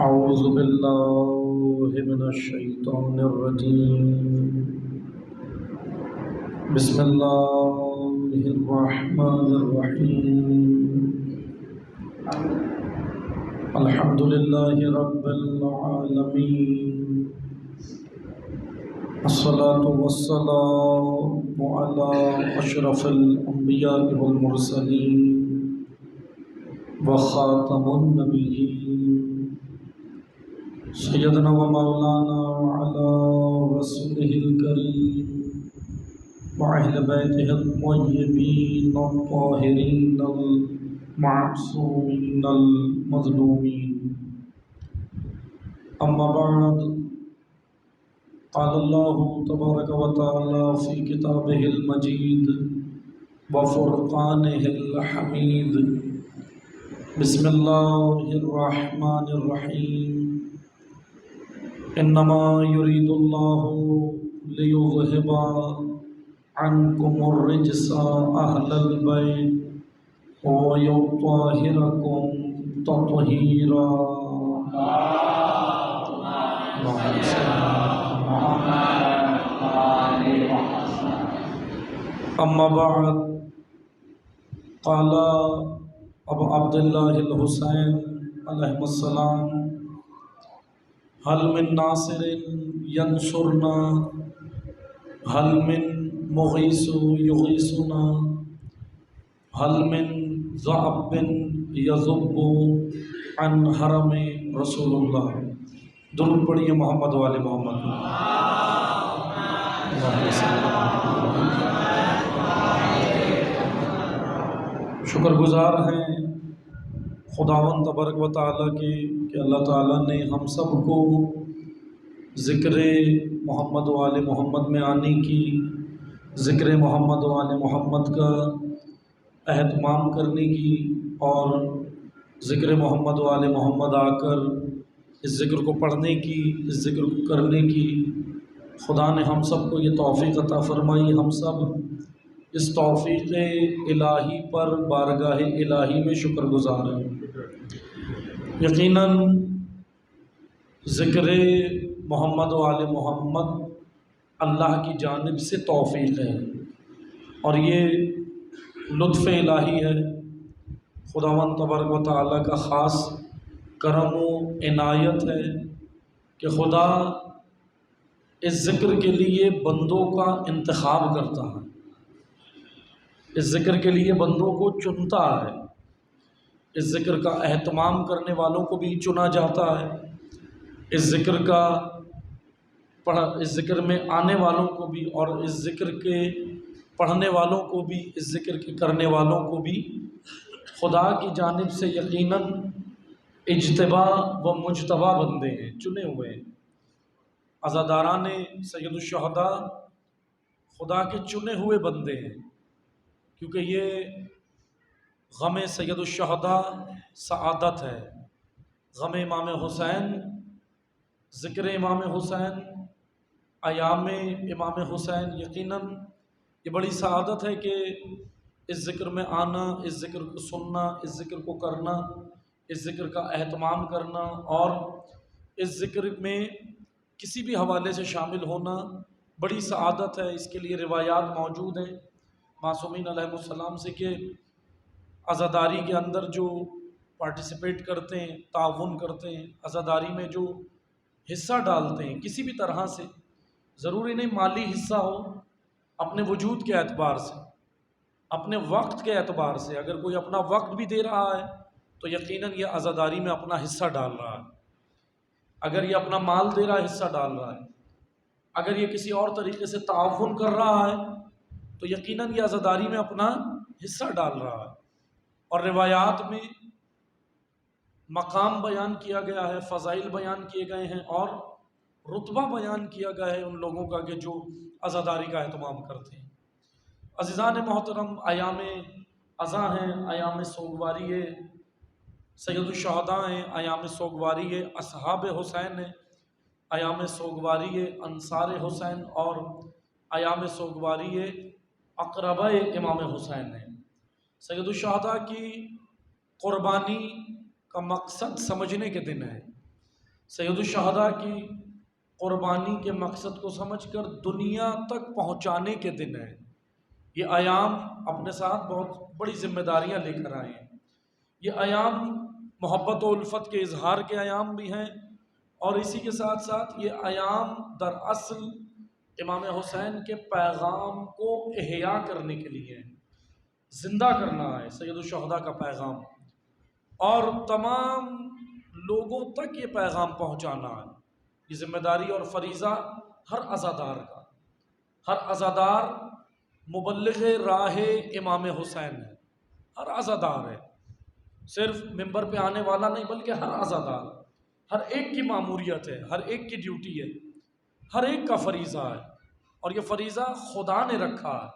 أعوذ بالله من الشيطان الرجيم بسم الله الرحمن الرحيم الحمد لله رب العالمين الصلاة والسلام على أشرف الأنبياء والمرسلين وخاتم النبيين سيدنا ومولانا وعلى رسوله الكريم وأهل بيته الطيبين الطاهرين المعصومين المظلومين. أما بعد، قال الله تبارك وتعالى في كتابه المجيد وفرقانه الحميد بسم الله الرحمن الرحيم إنما يريد الله ليذهب عنكم الرجس أهل البيت ويطهركم تطهيرا. أما بعد، قال أبو عبد الله الحسين عليه السلام هل من ناصر ينصرنا هل من مغيث يغيثنا هل من ذعب يذب عن حرم رسول اللہ. درود پڑھیے محمد والے محمد. شکر گزار ہیں خداوند تبارک و تعالیٰ کی کہ اللہ تعالیٰ نے ہم سب کو ذکر محمد و آل محمد میں آنے کی، ذکر محمد و آل محمد کا اہتمام کرنے کی اور ذکر محمد و آل محمد آ کر اس ذکر کو پڑھنے کی، اس ذکر کو کرنے کی خدا نے ہم سب کو یہ توفیق عطا فرمائی. ہم سب اس توفیق الہی پر بارگاہ الہی میں شکر گزار ہیں. یقیناً ذکر محمد و آل محمد اللہ کی جانب سے توفیق ہے اور یہ لطف الہی ہے، خداوند تبارک و تعالیٰ کا خاص کرم و عنایت ہے کہ خدا اس ذکر کے لیے بندوں کا انتخاب کرتا ہے، اس ذکر کے لیے بندوں کو چنتا ہے، اس ذکر کا اہتمام کرنے والوں کو بھی چنا جاتا ہے، اس ذکر میں آنے والوں کو بھی اور اس ذکر کے پڑھنے والوں کو بھی، اس ذکر کے کرنے والوں کو بھی خدا کی جانب سے یقیناً اجتبا و مجتبا بندے ہیں، چنے ہوئے ہیں. عزاداران سید الشہداء خدا کے چنے ہوئے بندے ہیں، کیونکہ یہ غم سید الشہداء سعادت ہے، غم امام حسین، ذکر امام حسین، ایام امام حسین، یقیناً یہ بڑی سعادت ہے کہ اس ذکر میں آنا، اس ذکر کو سننا، اس ذکر کو کرنا اس ذکر کا اہتمام کرنا اور اس ذکر میں کسی بھی حوالے سے شامل ہونا بڑی سعادت ہے۔ اس کے لیے روایات موجود ہیں معصومین علیہ السلام سے کہ عزاداری کے اندر جو پارٹیسپیٹ کرتے ہیں، تعاون کرتے ہیں، عزاداری میں جو حصہ ڈالتے ہیں کسی بھی طرح سے، ضروری نہیں مالی حصہ ہو، اپنے وجود کے اعتبار سے، اپنے وقت کے اعتبار سے، اگر کوئی اپنا وقت بھی دے رہا ہے تو یقیناً یہ عزاداری میں اپنا حصہ ڈال رہا ہے۔ اگر یہ اپنا مال دے رہا ہے، حصہ ڈال رہا ہے، اگر یہ کسی اور طریقے سے تعاون کر رہا ہے تو یقیناً یہ عزاداری میں اپنا حصہ ڈال رہا ہے۔ اور روایات میں مقام بیان کیا گیا ہے، فضائل بیان کیے گئے ہیں اور رتبہ بیان کیا گیا ہے ان لوگوں کا کہ جو عزاداری کا اہتمام کرتے ہیں۔ عزیزان محترم، ایام عزا ہیں، ایام سوگواری ہے، سید الشہداء ہیں، ایام سوگواری ہے اصحاب حسین ہیں، ایام سوگواری ہے انصار حسین اور ایام سوگواری ہے اقربا امام حسین ہیں۔ سید الشہداء کی قربانی کا مقصد سمجھنے کے دن ہے۔ سید الشہداء کی قربانی کے مقصد کو سمجھ کر دنیا تک پہنچانے کے دن ہے۔ یہ ایام اپنے ساتھ بہت بڑی ذمہ داریاں لے کر آئے ہیں۔ یہ ایام محبت و الفت کے اظہار کے ایام بھی ہیں اور اسی کے ساتھ ساتھ یہ ایام دراصل امام حسین کے پیغام کو احیا کرنے کے لیے ہیں، زندہ کرنا ہے سید الشہداء کا پیغام، اور تمام لوگوں تک یہ پیغام پہنچانا ہے۔ یہ ذمہ داری اور فریضہ ہر عزادار کا، ہر عزادار مبلغ راہ امام حسین ہے، ہر عزادار ہے، صرف ممبر پہ آنے والا نہیں بلکہ ہر عزادار، ہر ایک کی ماموریت ہے، ہر ایک کی ڈیوٹی ہے، ہر ایک کا فریضہ ہے۔ اور یہ فریضہ خدا نے رکھا ہے،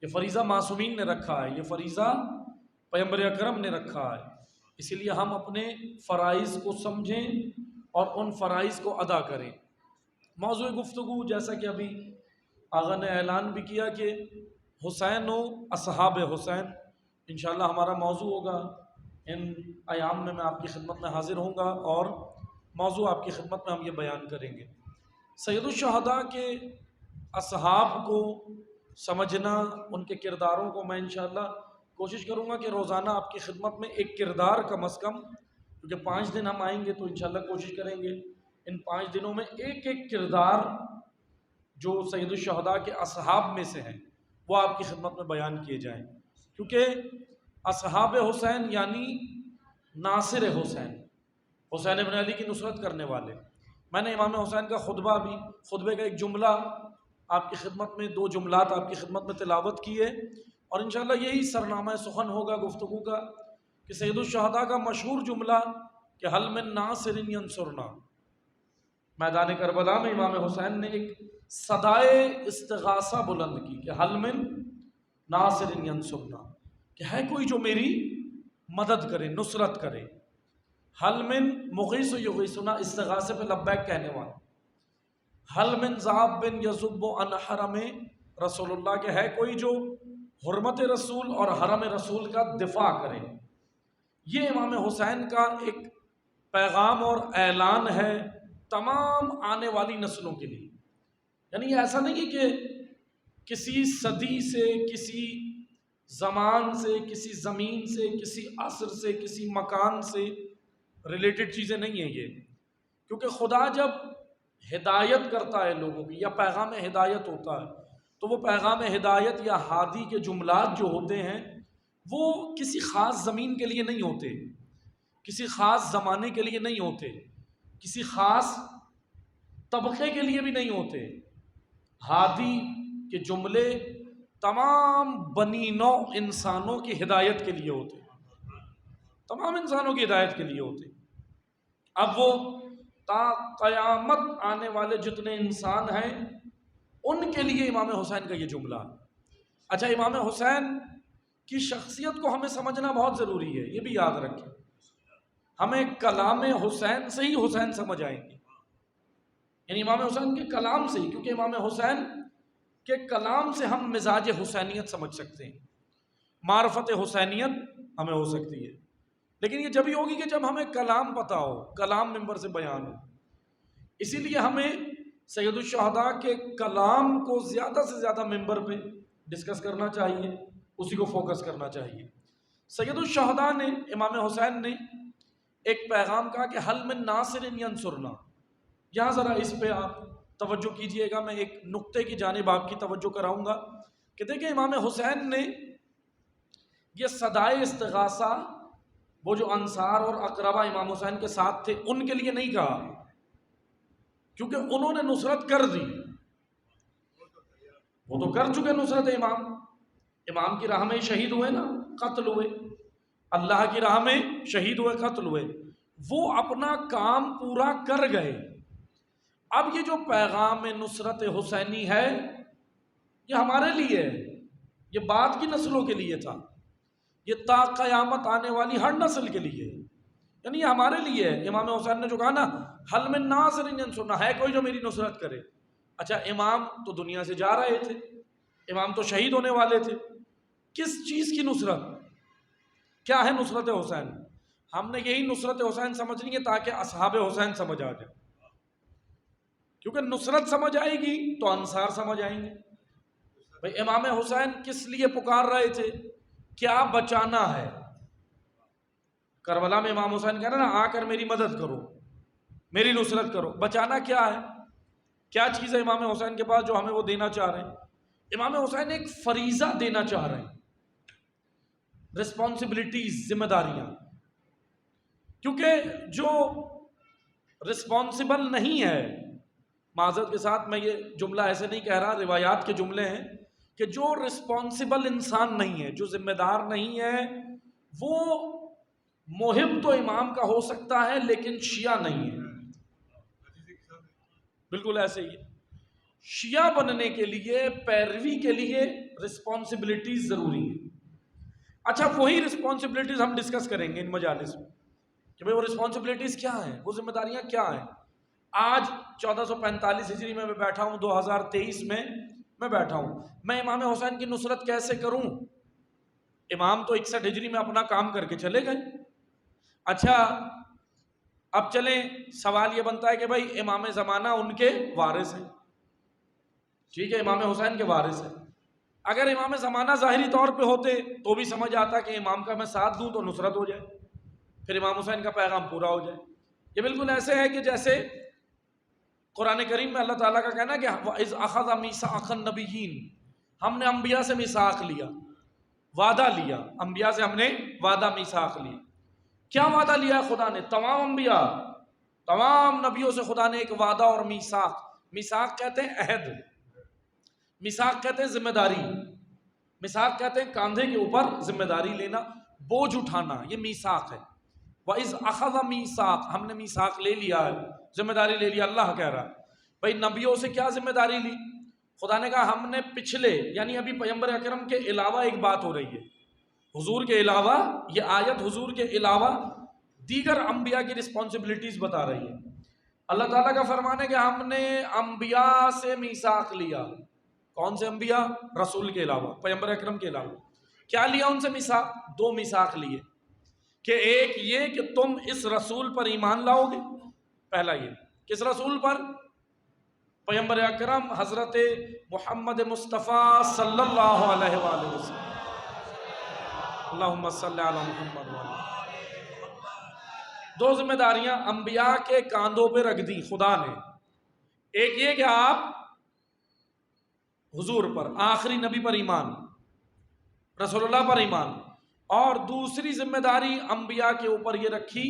یہ فریضہ معصومین نے رکھا ہے، یہ فریضہ پیغمبر اکرم نے رکھا ہے۔ اسی لیے ہم اپنے فرائض کو سمجھیں اور ان فرائض کو ادا کریں۔ موضوع گفتگو جیسا کہ ابھی آغا نے اعلان بھی کیا کہ حسین و اصحاب حسین، انشاءاللہ ہمارا موضوع ہوگا۔ ان ایام میں آپ کی خدمت میں حاضر ہوں گا اور موضوع آپ کی خدمت میں ہم یہ بیان کریں گے۔ سید الشہداء کے اصحاب کو سمجھنا، ان کے کرداروں کو میں انشاءاللہ کوشش کروں گا کہ روزانہ آپ کی خدمت میں ایک کردار کم از کم، کیونکہ 5 دن ہم آئیں گے تو انشاءاللہ کوشش کریں گے ان 5 دنوں میں ایک ایک کردار جو سید الشہداء کے اصحاب میں سے ہیں وہ آپ کی خدمت میں بیان کیے جائیں، کیونکہ اصحاب حسین یعنی ناصر حسین، حسین ابن علی کی نصرت کرنے والے۔ میں نے امام حسین کا خطبے کا ایک جملہ آپ کی خدمت میں، 2 جملات آپ کی خدمت میں تلاوت کیے، اور انشاءاللہ یہی سرنامہ سخن ہوگا گفتگو کا کہ سید الشہداء کا مشہور جملہ کہ حل من ناصر ینصرنا، میدان کربلا میں امام حسین نے ایک صدائے استغاثہ بلند کی کہ حل من ناصر ینصرنا، کہ ہے کوئی جو میری مدد کرے، نصرت کرے۔ حل من مغیث یغیثنا، استغاثے پہ لبیک کہنے والا۔ حل من ذاب بن یذب عن حرم رسول اللہ، کہ ہے کوئی جو حرمت رسول اور حرم رسول کا دفاع کرے۔ یہ امام حسین کا ایک پیغام اور اعلان ہے تمام آنے والی نسلوں کے لیے۔ یعنی یہ ایسا نہیں ہے کہ کسی صدی سے، کسی زمان سے، کسی زمین سے، کسی عصر سے، کسی مکان سے ریلیٹڈ چیزیں نہیں ہیں یہ، کیونکہ خدا جب ہدایت کرتا ہے لوگوں کی یا پیغام ہدایت ہوتا ہے تو وہ پیغام ہدایت یا ہادی کے جملات جو ہوتے ہیں وہ کسی خاص زمین کے لیے نہیں ہوتے، کسی خاص زمانے کے لیے نہیں ہوتے، کسی خاص طبقے کے لیے بھی نہیں ہوتے۔ ہادی کے جملے تمام بنی نوع انسانوں کی ہدایت کے لیے ہوتے، تمام انسانوں کی ہدایت کے لیے ہوتے۔ اب وہ تا قیامت آنے والے جتنے انسان ہیں ان کے لیے امام حسین کا یہ جملہ۔ اچھا، امام حسین کی شخصیت کو ہمیں سمجھنا بہت ضروری ہے، یہ بھی یاد رکھیں۔ ہمیں کلام حسین سے ہی حسین سمجھ آئیں گے، یعنی امام حسین کے کلام سے ہی، کیونکہ امام حسین کے کلام سے ہم مزاج حسینیت سمجھ سکتے ہیں، معرفت حسینیت ہمیں ہو سکتی ہے۔ لیکن یہ جبھی ہوگی کہ جب ہمیں کلام پتہ ہو، کلام ممبر سے بیان ہو. اسی لیے ہمیں سید الشہداء کے کلام کو زیادہ سے زیادہ ممبر پہ ڈسکس کرنا چاہیے، اسی کو فوکس کرنا چاہیے. سید الشہداء نے، امام حسین نے ایک پیغام کہا کہ حل من ناصر ینصرنا. یہاں ذرا اس پہ آپ توجہ کیجئے گا، میں ایک نقطے کی جانب آپ کی توجہ کراؤں گا کہ دیکھیں امام حسین نے یہ صدائے استغاثہ وہ جو انصار اور اقربا امام حسین کے ساتھ تھے ان کے لیے نہیں کہا، کیونکہ انہوں نے نصرت کر دی، وہ تو کر چکے نصرت. امام کی راہ میں شہید ہوئے نا، قتل ہوئے، اللہ کی راہ میں شہید ہوئے، قتل ہوئے، وہ اپنا کام پورا کر گئے. اب یہ جو پیغام نصرت حسینی ہے یہ ہمارے لیے ہے، یہ بعد کی نسلوں کے لیے تھا، یہ تا قیامت آنے والی ہر نسل کے لیے، یعنی یہ ہمارے لیے ہے. امام حسین نے جو کہا نا حل من ناصر ینصرنا، ہے کوئی جو میری نصرت کرے. اچھا امام تو دنیا سے جا رہے تھے، امام تو شہید ہونے والے تھے، کس چیز کی نصرت؟ کیا ہے نصرت حسین؟ ہم نے یہی نصرت حسین سمجھنی ہے تاکہ اصحاب حسین سمجھ آ جائے، کیونکہ نصرت سمجھ آئے گی تو انصار سمجھ آئیں گے. بھئی امام حسین کس لیے پکار رہے تھے؟ کیا بچانا ہے؟ کربلا میں امام حسین کہہ رہے نا آ کر میری مدد کرو، میری نصرت کرو. بچانا کیا ہے؟ کیا چیز ہے امام حسین کے پاس جو ہمیں وہ دینا چاہ رہے ہیں؟ امام حسین ایک فریضہ دینا چاہ رہے ہیں، رسپانسبلٹیز، ذمہ داریاں. کیونکہ جو رسپانسبل نہیں ہے، معذرت کے ساتھ میں یہ جملہ ایسے نہیں کہہ رہا، روایات کے جملے ہیں کہ جو رسپانسبل انسان نہیں ہے، جو ذمہ دار نہیں ہے، وہ محب تو امام کا ہو سکتا ہے لیکن شیعہ نہیں ہے. بالکل ایسے ہی ہے. شیعہ بننے کے لیے، پیروی کے لیے رسپانسبلٹیز ضروری ہیں. اچھا وہی رسپانسبلٹیز ہم ڈسکس کریں گے ان مجالس میں کہ بھئی وہ رسپانسبلٹیز کیا ہیں، وہ ذمہ داریاں کیا ہیں. آج 1445 ہجری میں بیٹھا ہوں، 2023 میں بیٹھا ہوں، میں امام حسین کی نصرت کیسے کروں؟ امام تو 61 ہجری میں اپنا کام کر کے چلے گئے. اچھا اب چلیں، سوال یہ بنتا ہے کہ بھائی امام زمانہ ان کے وارث ہیں، ٹھیک ہے امام حسین کے وارث ہیں. اگر امام زمانہ ظاہری طور پہ ہوتے تو بھی سمجھ آتا کہ امام کا میں ساتھ دوں تو نصرت ہو جائے، پھر امام حسین کا پیغام پورا ہو جائے. یہ بالکل ایسے ہے کہ جیسے قرآن کریم میں اللہ تعالیٰ کا کہنا ہے کہ وَإِذْ أَخَذَ مِيثَاقَ النَّبِيِّينَ، ہم نے انبیاء سے میثاق لیا، وعدہ لیا، انبیاء سے ہم نے وعدہ میثاق لیا. کیا وعدہ لیا خدا نے؟ تمام انبیاء، تمام نبیوں سے خدا نے ایک وعدہ اور میثاق. میثاق کہتے ہیں عہد، میثاق کہتے ہیں ذمہ داری، میثاق کہتے ہیں کاندھے کے اوپر ذمہ داری لینا، بوجھ اٹھانا، یہ میثاق ہے. وَإِذْ أَخَذَ مِيثَاقَ، ہم نے میثاق لے لیا ہے، ذمہ داری لے لیا. اللہ کہہ رہا ہے بھائی نبیوں سے کیا ذمہ داری لی؟ خدا نے کہا ہم نے پچھلے، یعنی ابھی پیغمبر اکرم کے علاوہ ایک بات ہو رہی ہے، حضور کے علاوہ، یہ آیت حضور کے علاوہ دیگر انبیاء کی رسپانسبلٹیز بتا رہی ہے. اللہ تعالیٰ کا فرمان ہے کہ ہم نے انبیاء سے میثاق لیا. کون سے انبیاء؟ رسول کے علاوہ، پیغمبر اکرم کے علاوہ. کیا لیا ان سے میثاق؟ 2 میثاق لیے کہ ایک یہ کہ تم اس رسول پر ایمان لاؤ گے، پہلا یہ. کس رسول پر؟ پیغمبر اکرم حضرت محمد مصطفیٰ صلی اللہ علیہ وآلہ وسلم. اللہم صلی علی محمد وآلہ. 2 ذمہ داریاں انبیاء کے کاندھوں پہ رکھ دی خدا نے. ایک یہ کہ آپ حضور پر، آخری نبی پر ایمان، رسول اللہ پر ایمان. اور دوسری ذمہ داری انبیاء کے اوپر یہ رکھی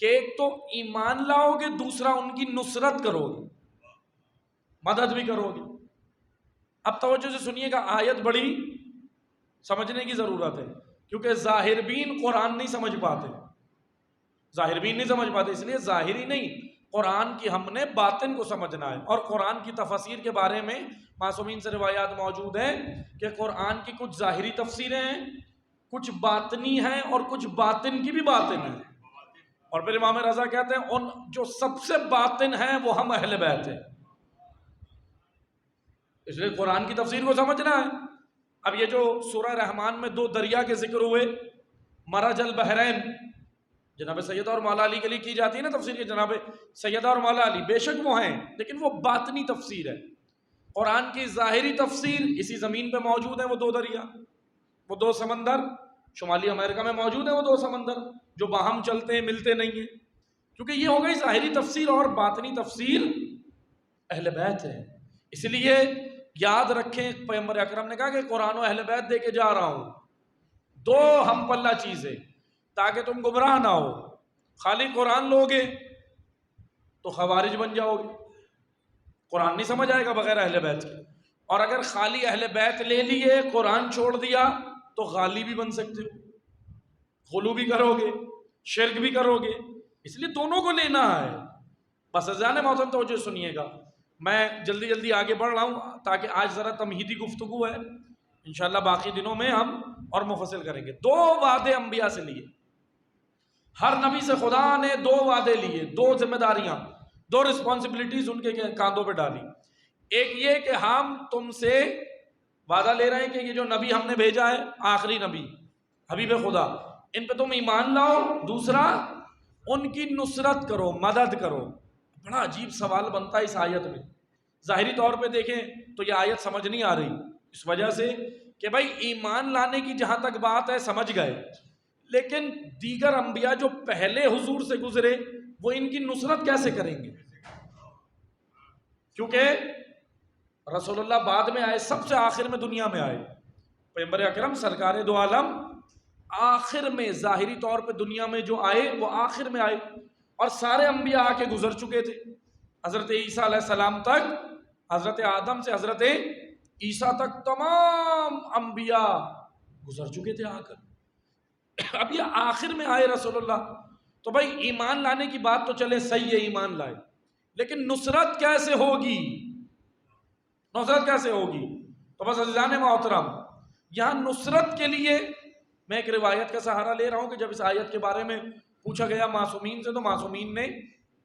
کہ ایک تو ایمان لاؤ گے، دوسرا ان کی نصرت کرو گے، مدد بھی کرو گے. اب توجہ سے سنیے گا، آیت بڑی سمجھنے کی ضرورت ہے کیونکہ ظاہر بین قرآن نہیں سمجھ پاتے، ظاہر بین نہیں سمجھ پاتے، اس لیے ظاہری نہیں، قرآن کی ہم نے باطن کو سمجھنا ہے. اور قرآن کی تفسیر کے بارے میں معصومین سے روایات موجود ہیں کہ قرآن کی کچھ ظاہری تفسیریں ہیں، کچھ باطنی ہیں، اور کچھ باطن کی بھی باطن ہیں. اور پھر امام رضا کہتے ہیں ان جو سب سے باطن ہیں وہ ہم اہل بیت ہیں. اس لیے قرآن کی تفسیر کو سمجھنا ہے. اب یہ جو سورہ رحمان میں 2 دریا کے ذکر ہوئے، مرج البحرین، جناب سیدہ اور مولا علی کے لیے کی جاتی ہے نا تفسیر، کہ جناب سیدہ اور مولا علی، بے شک وہ ہیں، لیکن وہ باطنی تفسیر ہے۔ قرآن کی ظاہری تفسیر اسی زمین پہ موجود ہے، وہ دو دریا، وہ دو سمندر، شمالی امریکہ میں موجود ہیں وہ دو سمندر جو باہم چلتے ہیں، ملتے نہیں ہیں، کیونکہ یہ ہو گئی ظاہری تفسیر، اور باطنی تفسیر اہل بیت ہے۔ اس لیے یاد رکھیں، پیغمبر اکرم نے کہا کہ قرآن و اہل بیت دے کے جا رہا ہوں، دو ہم پلہ چیزیں، تاکہ تم گمراہ نہ ہو۔ خالی قرآن لوگے تو خوارج بن جاؤ گے، قرآن نہیں سمجھ آئے گا بغیر اہل بیت کے، اور اگر خالی اہل بیت لے لیے، قرآن چھوڑ دیا، تو غالی بھی بن سکتے ہو، غلو بھی کرو گے، شرک بھی کرو گے۔ اس لیے دونوں کو لینا ہے۔ بس عزیزان محترم توجہ سنیے گا، میں جلدی جلدی آگے بڑھ رہا ہوں تاکہ آج ذرا تمہیدی گفتگو ہے، انشاءاللہ باقی دنوں میں ہم اور مفصل کریں گے۔ دو وعدے انبیاء سے لیے، ہر نبی سے خدا نے دو وعدے لیے، دو ذمہ داریاں، دو رسپانسبلٹیز ان کے کاندھوں پہ ڈالی۔ ایک یہ کہ ہم تم سے وعدہ لے رہے ہیں کہ یہ جو نبی ہم نے بھیجا ہے، آخری نبی حبیب خدا، ان پہ تم ایمان لاؤ۔ دوسرا، ان کی نصرت کرو، مدد کرو۔ بڑا عجیب سوال بنتا ہے اس آیت میں، ظاہری طور پہ دیکھیں تو یہ آیت سمجھ نہیں آ رہی، اس وجہ سے کہ بھائی ایمان لانے کی جہاں تک بات ہے سمجھ گئے، لیکن دیگر انبیاء جو پہلے حضور سے گزرے وہ ان کی نصرت کیسے کریں گے؟ کیونکہ رسول اللہ بعد میں آئے، سب سے آخر میں دنیا میں آئے، پیغمبر اکرم سرکار دو عالم آخر میں ظاہری طور پہ دنیا میں جو آئے وہ آخر میں آئے، اور سارے انبیاء آ کے گزر چکے تھے، حضرت عیسیٰ علیہ السلام تک، حضرت آدم سے حضرت عیسیٰ تک تمام انبیاء گزر چکے تھے آ کر۔ اب یہ آخر میں آئے رسول اللہ، تو بھائی ایمان لانے کی بات تو چلے صحیح ہے، ایمان لائے، لیکن نصرت کیسے ہوگی؟ نصرت کیسے ہوگی؟ تو بس عزیزان محترم، یہاں نصرت کے لیے میں ایک روایت کا سہارا لے رہا ہوں کہ جب اس آیت کے بارے میں پوچھا گیا معصومین سے، تو معصومین نے،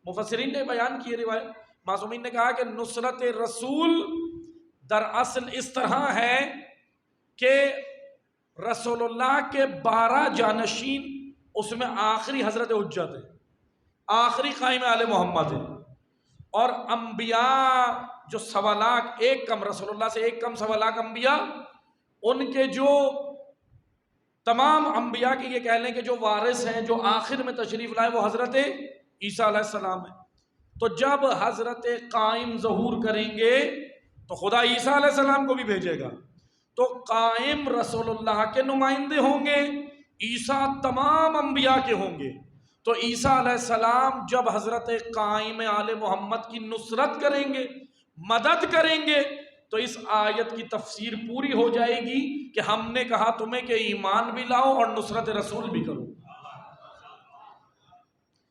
مفسرین نے بیان کی روایت، معصومین نے کہا کہ نصرت رسول دراصل اس طرح ہے کہ رسول اللہ کے 12 جانشین، اس میں آخری حضرت حجت ہے، آخری قائم آل محمد ہے، اور انبیاء جو 1.25 لاکھ، ایک کم، رسول اللہ سے ایک کم 1.25 لاکھ انبیاء، ان کے جو تمام انبیاء کے یہ کہہ لیں کہ جو وارث ہیں، جو آخر میں تشریف لائے، وہ حضرت عیسیٰ علیہ السلام ہے۔ تو جب حضرت قائم ظہور کریں گے تو خدا عیسیٰ علیہ السلام کو بھی بھیجے گا، تو قائم رسول اللہ کے نمائندے ہوں گے، عیسیٰ تمام انبیاء کے ہوں گے۔ تو عیسیٰ علیہ السلام جب حضرت قائم آل محمد کی نصرت کریں گے، مدد کریں گے، تو اس آیت کی تفسیر پوری ہو جائے گی کہ ہم نے کہا تمہیں کہ ایمان بھی لاؤ اور نصرت رسول بھی کرو۔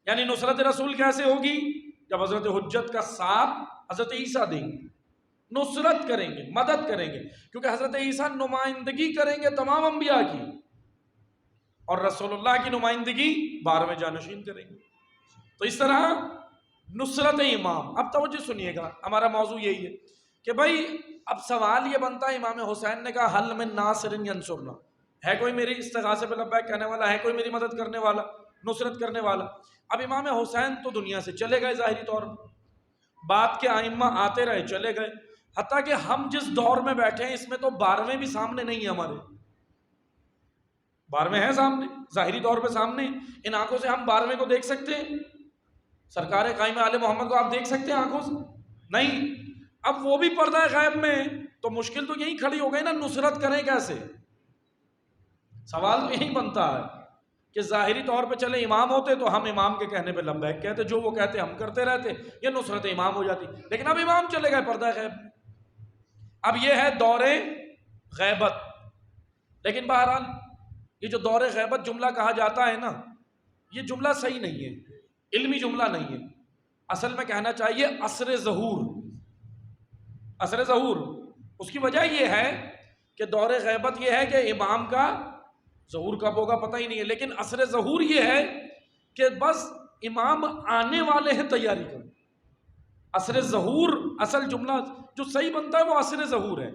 یعنی نصرت رسول کیسے ہوگی؟ جب حضرت حجت کا ساتھ حضرت عیسیٰ دیں گے، نصرت کریں گے، مدد کریں گے، کیونکہ حضرت عیسیٰ نمائندگی کریں گے تمام انبیاء کی، اور رسول اللہ کی نمائندگی 12ویں جانشین کریں گے۔ تو اس طرح نصرت امام۔ اب توجہ سنیے گا، ہمارا موضوع یہی ہے کہ بھائی اب سوال یہ بنتا ہے، امام حسین نے کہا حل من ناصر ینصرنا، ہے کوئی میری استغاثے پہ لبیک کہنے والا، ہے کوئی میری مدد کرنے والا، نصرت کرنے والا؟ اب امام حسین تو دنیا سے چلے گئے ظاہری طور پر، بعد کے ائمہ آتے رہے، چلے گئے، حتیٰ کہ ہم جس دور میں بیٹھے ہیں اس میں تو 12ویں بھی سامنے نہیں ہے، ہمارے 12ویں ہیں سامنے، ظاہری طور پہ سامنے، ان آنکھوں سے ہم 12ویں کو دیکھ سکتے ہیں، سرکار قائم آل محمد کو آپ دیکھ سکتے ہیں آنکھوں سے؟ نہیں۔ اب وہ بھی پردہ غیب میں، تو مشکل تو یہی کھڑی ہو گئی نا، نصرت کریں کیسے؟ سوال تو یہی بنتا ہے کہ ظاہری طور پہ چلے امام ہوتے تو ہم امام کے کہنے پہ لبیک کہتے، جو وہ کہتے ہم کرتے رہتے، یہ نصرت امام ہو جاتی، لیکن اب امام چلے گئے پردہ غیب میں۔ اب یہ ہے دور غیبت، لیکن بہرحال یہ جو دور غیبت جملہ کہا جاتا ہے نا، یہ جملہ صحیح نہیں ہے، علمی جملہ نہیں ہے، اصل میں کہنا چاہیے عصر ظہور۔ عصر ظہور، اس کی وجہ یہ ہے کہ دور غیبت یہ ہے کہ امام کا ظہور کب ہوگا پتہ ہی نہیں ہے، لیکن عصر ظہور یہ ہے کہ بس امام آنے والے ہیں، تیاری کرو۔ عصر ظہور، اصل جملہ جو صحیح بنتا ہے وہ عصر ظہور ہے،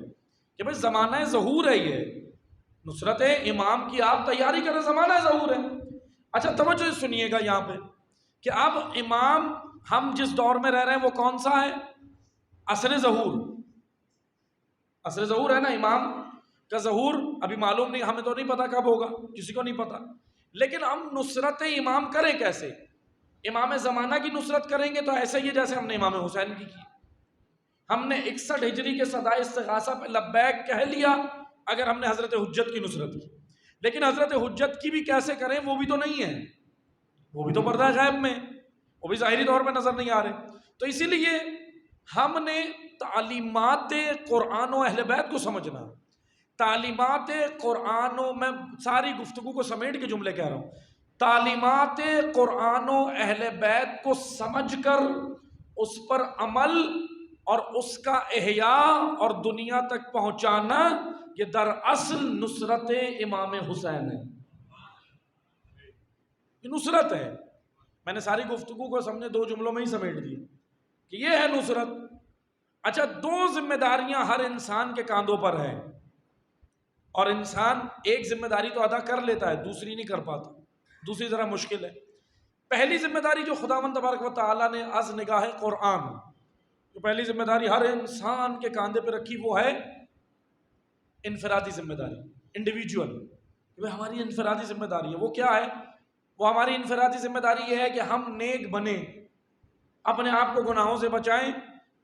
کہ بھائی زمانہ ظہور ہے، یہ نصرت امام کی آپ تیاری کریں، زمانہ ظہور ہے۔ اچھا توجہ سنیے گا یہاں پہ کہ اب امام ہم جس دور میں رہ رہے ہیں وہ کون سا ہے؟ عصر ظہور. عصر ظہور ہے نا. امام کا ظہور ابھی معلوم نہیں, ہمیں تو نہیں پتا کب ہوگا, کسی کو نہیں پتا. لیکن ہم نصرت امام کریں کیسے؟ امام زمانہ کی نصرت کریں گے تو ایسے ہی جیسے ہم نے امام حسین کی. ہم نے 61 ہجری کے صدائے استغاثہ پہ لبیک کہہ لیا اگر ہم نے حضرت حجت کی نصرت کی. لیکن حضرت حجت کی بھی کیسے کریں, وہ بھی تو نہیں ہے, وہ بھی تو پردہ غیب میں, وہ بھی ظاہری طور پہ نظر نہیں آ رہے. تو اسی لیے ہم نے تعلیمات قرآن و اہل بیت کو سمجھنا. تعلیمات قرآن و, میں ساری گفتگو کو سمیٹ کے جملے کہہ رہا ہوں, تعلیمات قرآن و اہل بیت کو سمجھ کر اس پر عمل اور اس کا احیاء اور دنیا تک پہنچانا, یہ دراصل نصرت امام حسین ہے. یہ نصرت ہے. میں نے ساری گفتگو کو سمجھے 2 جملوں میں ہی سمیٹ دیا کہ یہ ہے نصرت. اچھا 2 ذمہ داریاں ہر انسان کے کاندھوں پر ہیں, اور انسان ایک ذمہ داری تو ادا کر لیتا ہے, دوسری نہیں کر پاتا, دوسری ذرا مشکل ہے. پہلی ذمہ داری جو خداوند تبارک و تعالیٰ نے از نگاہ قرآن, جو پہلی ذمہ داری ہر انسان کے کاندھے پہ رکھی, وہ ہے انفرادی ذمہ داری, انڈیویجول. یہ ہماری انفرادی ذمہ داری ہے. وہ کیا ہے؟ وہ ہماری انفرادی ذمہ داری یہ ہے کہ ہم نیک بنیں, اپنے آپ کو گناہوں سے بچائیں,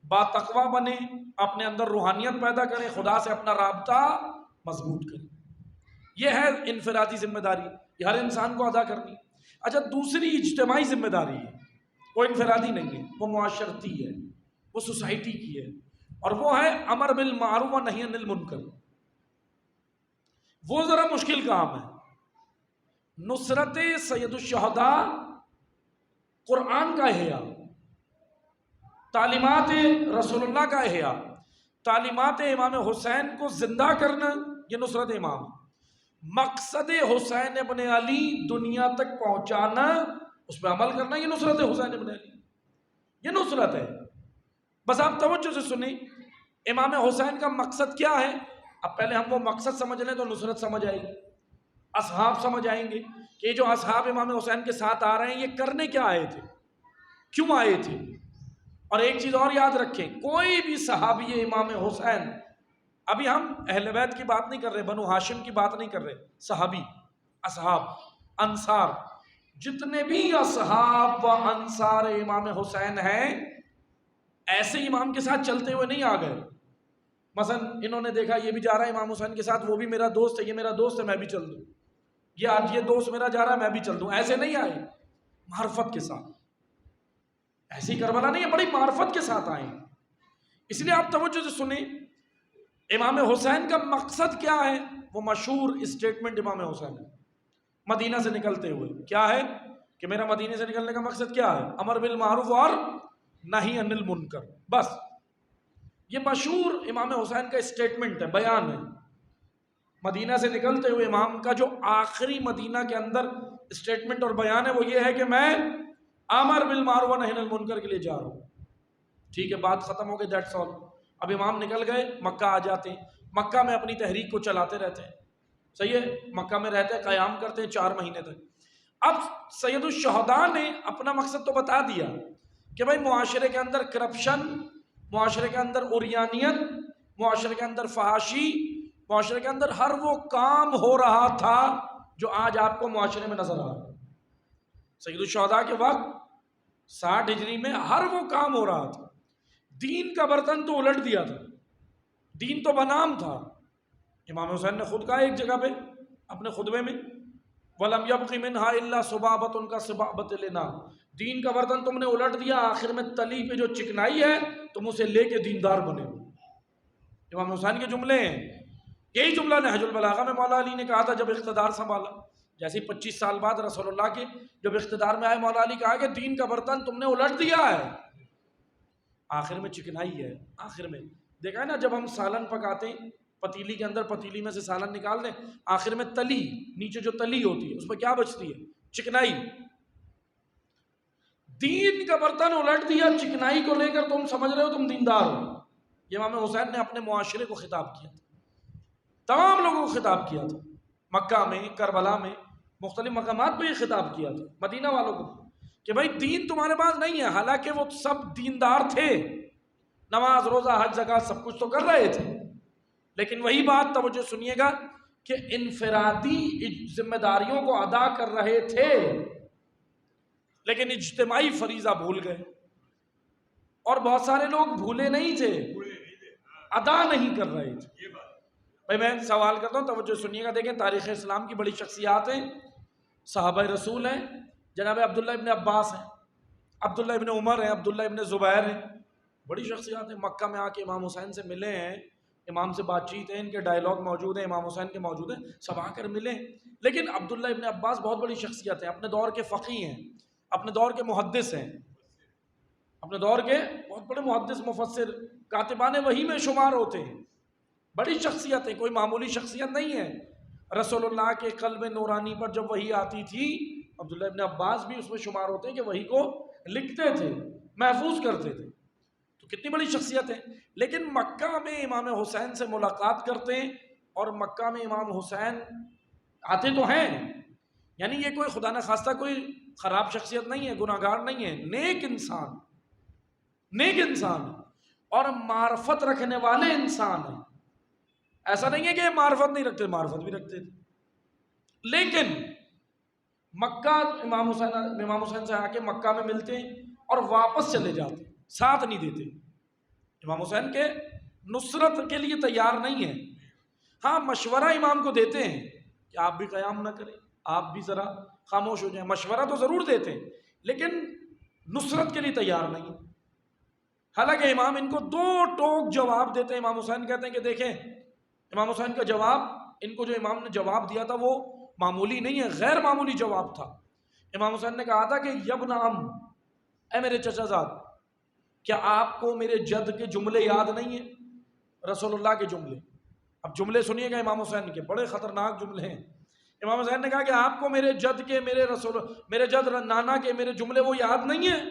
با تقویٰ بنیں, اپنے اندر روحانیت پیدا کریں, خدا سے اپنا رابطہ مضبوط کریں. یہ ہے انفرادی ذمہ داری, یہ ہر انسان کو ادا کرنی. اچھا دوسری اجتماعی ذمہ داری ہے, وہ انفرادی نہیں ہے, وہ معاشرتی ہے, وہ سوسائٹی کی ہے, اور وہ ہے امر بالمعروف و نہی عن المنکر. وہ ذرا مشکل کام ہے. نصرت سید الشہداء قرآن کا احیاء, تعلیمات رسول اللہ کا احیاء, تعلیمات امام حسین کو زندہ کرنا, یہ نصرت امام. مقصد حسین ابن علی دنیا تک پہنچانا, اس پہ عمل کرنا, یہ نصرت حسین ابن علی, یہ نصرت ہے. بس آپ توجہ سے سنیں امام حسین کا مقصد کیا ہے. اب پہلے ہم وہ مقصد سمجھ لیں تو نصرت سمجھ آئے گی, اصحاب سمجھ آئیں گے کہ جو اصحاب امام حسین کے ساتھ آ رہے ہیں یہ کرنے کیا آئے تھے, کیوں آئے تھے. اور ایک چیز اور یاد رکھیں, کوئی بھی صحابی امام حسین, ابھی ہم اہل بیت کی بات نہیں کر رہے, بنو ہاشم کی بات نہیں کر رہے, صحابی, اصحاب, انصار, جتنے بھی اصحاب و انصار امام حسین ہیں ایسے امام کے ساتھ چلتے ہوئے نہیں آ گئے. مثلا انہوں نے دیکھا یہ بھی جا رہا ہے امام حسین کے ساتھ, وہ بھی میرا دوست ہے, یہ میرا دوست ہے, میں بھی چل دوں, یہ آج یہ دوست میرا جا رہا ہے میں بھی چل دوں, ایسے نہیں آئے. معرفت کے ساتھ, ایسی کربلا نہیں ہے, بڑی معرفت کے ساتھ آئے. اس لیے آپ توجہ سے سنیں امام حسین کا مقصد کیا ہے. وہ مشہور اسٹیٹمنٹ امام حسین ہے مدینہ سے نکلتے ہوئے, کیا ہے کہ میرا مدینہ سے نکلنے کا مقصد کیا ہے؟ امر بالمعروف اور نہی عن المنکر. بس یہ مشہور امام حسین کا اسٹیٹمنٹ ہے, بیان ہے. مدینہ سے نکلتے ہوئے امام کا جو آخری مدینہ کے اندر اسٹیٹمنٹ اور بیان ہے وہ یہ ہے کہ میں امر بالمعروف و نہی عن المنکر کے لیے جا رہا ہوں. ٹھیک ہے, بات ختم ہو گئی, دیٹس آل. اب امام نکل گئے, مکہ آ جاتے ہیں, مکہ میں اپنی تحریک کو چلاتے رہتے ہیں. صحیح ہے, مکہ میں رہتے ہیں, قیام کرتے ہیں 4 مہینے تک. اب سید الشہداء نے اپنا مقصد تو بتا دیا کہ بھائی معاشرے کے اندر کرپشن, معاشرے کے اندر عریانیت, معاشرے کے اندر فحاشی, معاشرے کے اندر ہر وہ کام ہو رہا تھا جو آج آپ کو معاشرے میں نظر آ رہا ہے. سید الشہداء کے وقت 60 ہجری میں ہر وہ کام ہو رہا تھا. دین کا برتن تو الٹ دیا تھا, دین تو بنام تھا. امام حسین نے خود کہا ایک جگہ پہ اپنے خطبے میں, وَلَمْ يَبْقِ مِنْهَا إِلَّا صُبَابَةٌ كَصِبَابَةِ لِنَا, دین کا برتن تم نے الٹ دیا, آخر میں تلی پہ جو چکنائی ہے تم اسے لے کے دیندار بنے. امام حسین کے جملے ہیں. یہی جملہ نہج البلاغہ میں مولا علی نے کہا تھا جب اقتدار سنبھالا. جیسے 25 سال بعد رسول اللہ کے جب اقتدار میں آئے, مولا علی کہا کہ دین کا برتن تم نے الٹ دیا ہے, آخر میں چکنائی ہے. آخر میں دیکھا ہے نا, جب ہم سالن پکاتے ہیں پتیلی کے اندر, پتیلی میں سے سالن نکال دیں, آخر میں تلی, نیچے جو تلی ہوتی ہے اس میں کیا بچتی ہے؟ چکنائی. دین کا برتن الٹ دیا, چکنائی کو لے کر تم سمجھ رہے ہو تم دیندار ہو. یہ امام حسین نے اپنے معاشرے کو خطاب کیا تھا, تمام لوگوں کو خطاب کیا تھا, مکہ میں, کربلا میں, مختلف مقامات پہ یہ خطاب کیا تھا مدینہ والوں کو کہ بھائی دین تمہارے پاس نہیں ہے، حالانکہ وہ سب دیندار تھے، نماز روزہ حج زکوٰۃ سب کچھ تو کر رہے تھے، لیکن وہی بات توجہ سنیے گا کہ انفرادی ذمہ داریوں کو ادا کر رہے تھے لیکن اجتماعی فریضہ بھول گئے، اور بہت سارے لوگ بھولے نہیں تھے، ادا نہیں کر رہے تھے۔ بھائی میں سوال کرتا ہوں، توجہ سنیے گا، دیکھیں تاریخ اسلام کی بڑی شخصیات ہیں، صحابہ رسول ہیں، جناب عبداللہ ابن عباس ہیں، عبداللہ ابن عمر ہیں، عبداللہ ابن زبیر ہیں، بڑی شخصیات ہیں، مکہ میں آ کے امام حسین سے ملے ہیں، امام سے بات چیت ہے، ان کے ڈائلاگ موجود ہیں، امام حسین کے موجود ہیں، سب آ کر ملے ہیں۔ لیکن عبداللہ ابن عباس بہت بڑی شخصیت ہیں، اپنے دور کے فقیہ ہیں، اپنے دور کے محدث ہیں، اپنے دور کے بہت بڑے محدث مفسر کاتبان وحی میں شمار ہوتے ہیں، بڑی شخصیت ہے، کوئی معمولی شخصیت نہیں ہے۔ رسول اللہ کے قلب نورانی پر جب وحی آتی تھی، عبداللہ ابن عباس بھی اس میں شمار ہوتے ہیں کہ وحی کو لکھتے تھے، محفوظ کرتے تھے، تو کتنی بڑی شخصیت ہے۔ لیکن مکہ میں امام حسین سے ملاقات کرتے ہیں، اور مکہ میں امام حسین آتے تو ہیں، یعنی یہ کوئی خدا نخواستہ کوئی خراب شخصیت نہیں ہے، گناہ گار نہیں ہے، نیک انسان، نیک انسان اور معرفت رکھنے والے انسان ہیں۔ ایسا نہیں ہے کہ معرفت نہیں رکھتے، معرفت بھی رکھتے تھے، لیکن مکہ امام حسین سے آ کے مکہ میں ملتے ہیں اور واپس چلے جاتے، ساتھ نہیں دیتے، امام حسین کے نصرت کے لیے تیار نہیں ہیں۔ ہاں مشورہ امام کو دیتے ہیں کہ آپ بھی قیام نہ کریں، آپ بھی ذرا خاموش ہو جائیں، مشورہ تو ضرور دیتے ہیں لیکن نصرت کے لیے تیار نہیں ہیں۔ حالانکہ امام ان کو دو ٹوک جواب دیتے ہیں، امام حسین کہتے ہیں کہ دیکھیں امام حسین کا جواب، ان کو جو امام نے جواب دیا تھا وہ معمولی نہیں ہے، غیر معمولی جواب تھا۔ امام حسین نے کہا تھا کہ یبن ام، اے میرے چچا زاد، کیا آپ کو میرے جد کے جملے یاد نہیں ہیں؟ رسول اللہ کے جملے، اب جملے سنیے گا امام حسین کے، بڑے خطرناک جملے ہیں۔ امام حسین نے کہا کہ آپ کو میرے جد کے، میرے جد نانا کے میرے جملے وہ یاد نہیں ہیں؟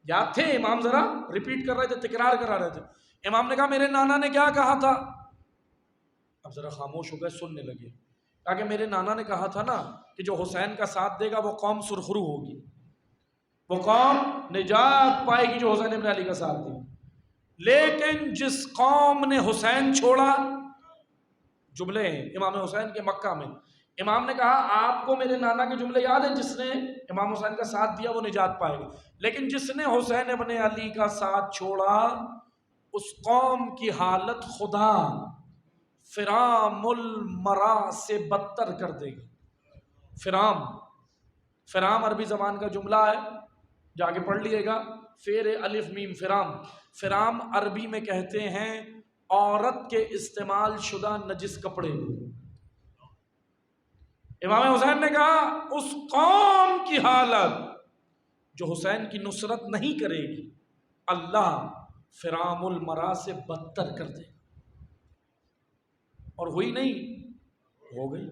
یاد تھے، امام ذرا ریپیٹ کر رہے تھے، تکرار کرا رہے تھے۔ امام نے کہا میرے نانا نے کیا کہا تھا؟ اب ذرا خاموش ہو گئے، سننے لگے، کہا کہ میرے نانا نے کہا تھا نا کہ جو حسین کا ساتھ دے گا وہ قوم سرخرو ہوگی، وہ قوم نجات پائے گی جو حسین ابن علی کا ساتھ دے گی۔ لیکن جس قوم نے حسین چھوڑا، جملے ہیں امام حسین کے مکہ میں، امام نے کہا آپ کو میرے نانا کے جملے یاد ہیں، جس نے امام حسین کا ساتھ دیا وہ نجات پائے گا، لیکن جس نے حسین ابن علی کا ساتھ چھوڑا اس قوم کی حالت خدا فرام المرا سے بدتر کر دے گی۔ فرام عربی زبان کا جملہ ہے، جا کے پڑھ لیے گا، فیر الف میم فرام عربی میں کہتے ہیں عورت کے استعمال شدہ نجس کپڑے۔ امام حسین نے کہا اس قوم کی حالت جو حسین کی نصرت نہیں کرے گی اللہ فرام المرا سے بدتر کر دے گا، اور ہوئی نہیں، ہو گئی۔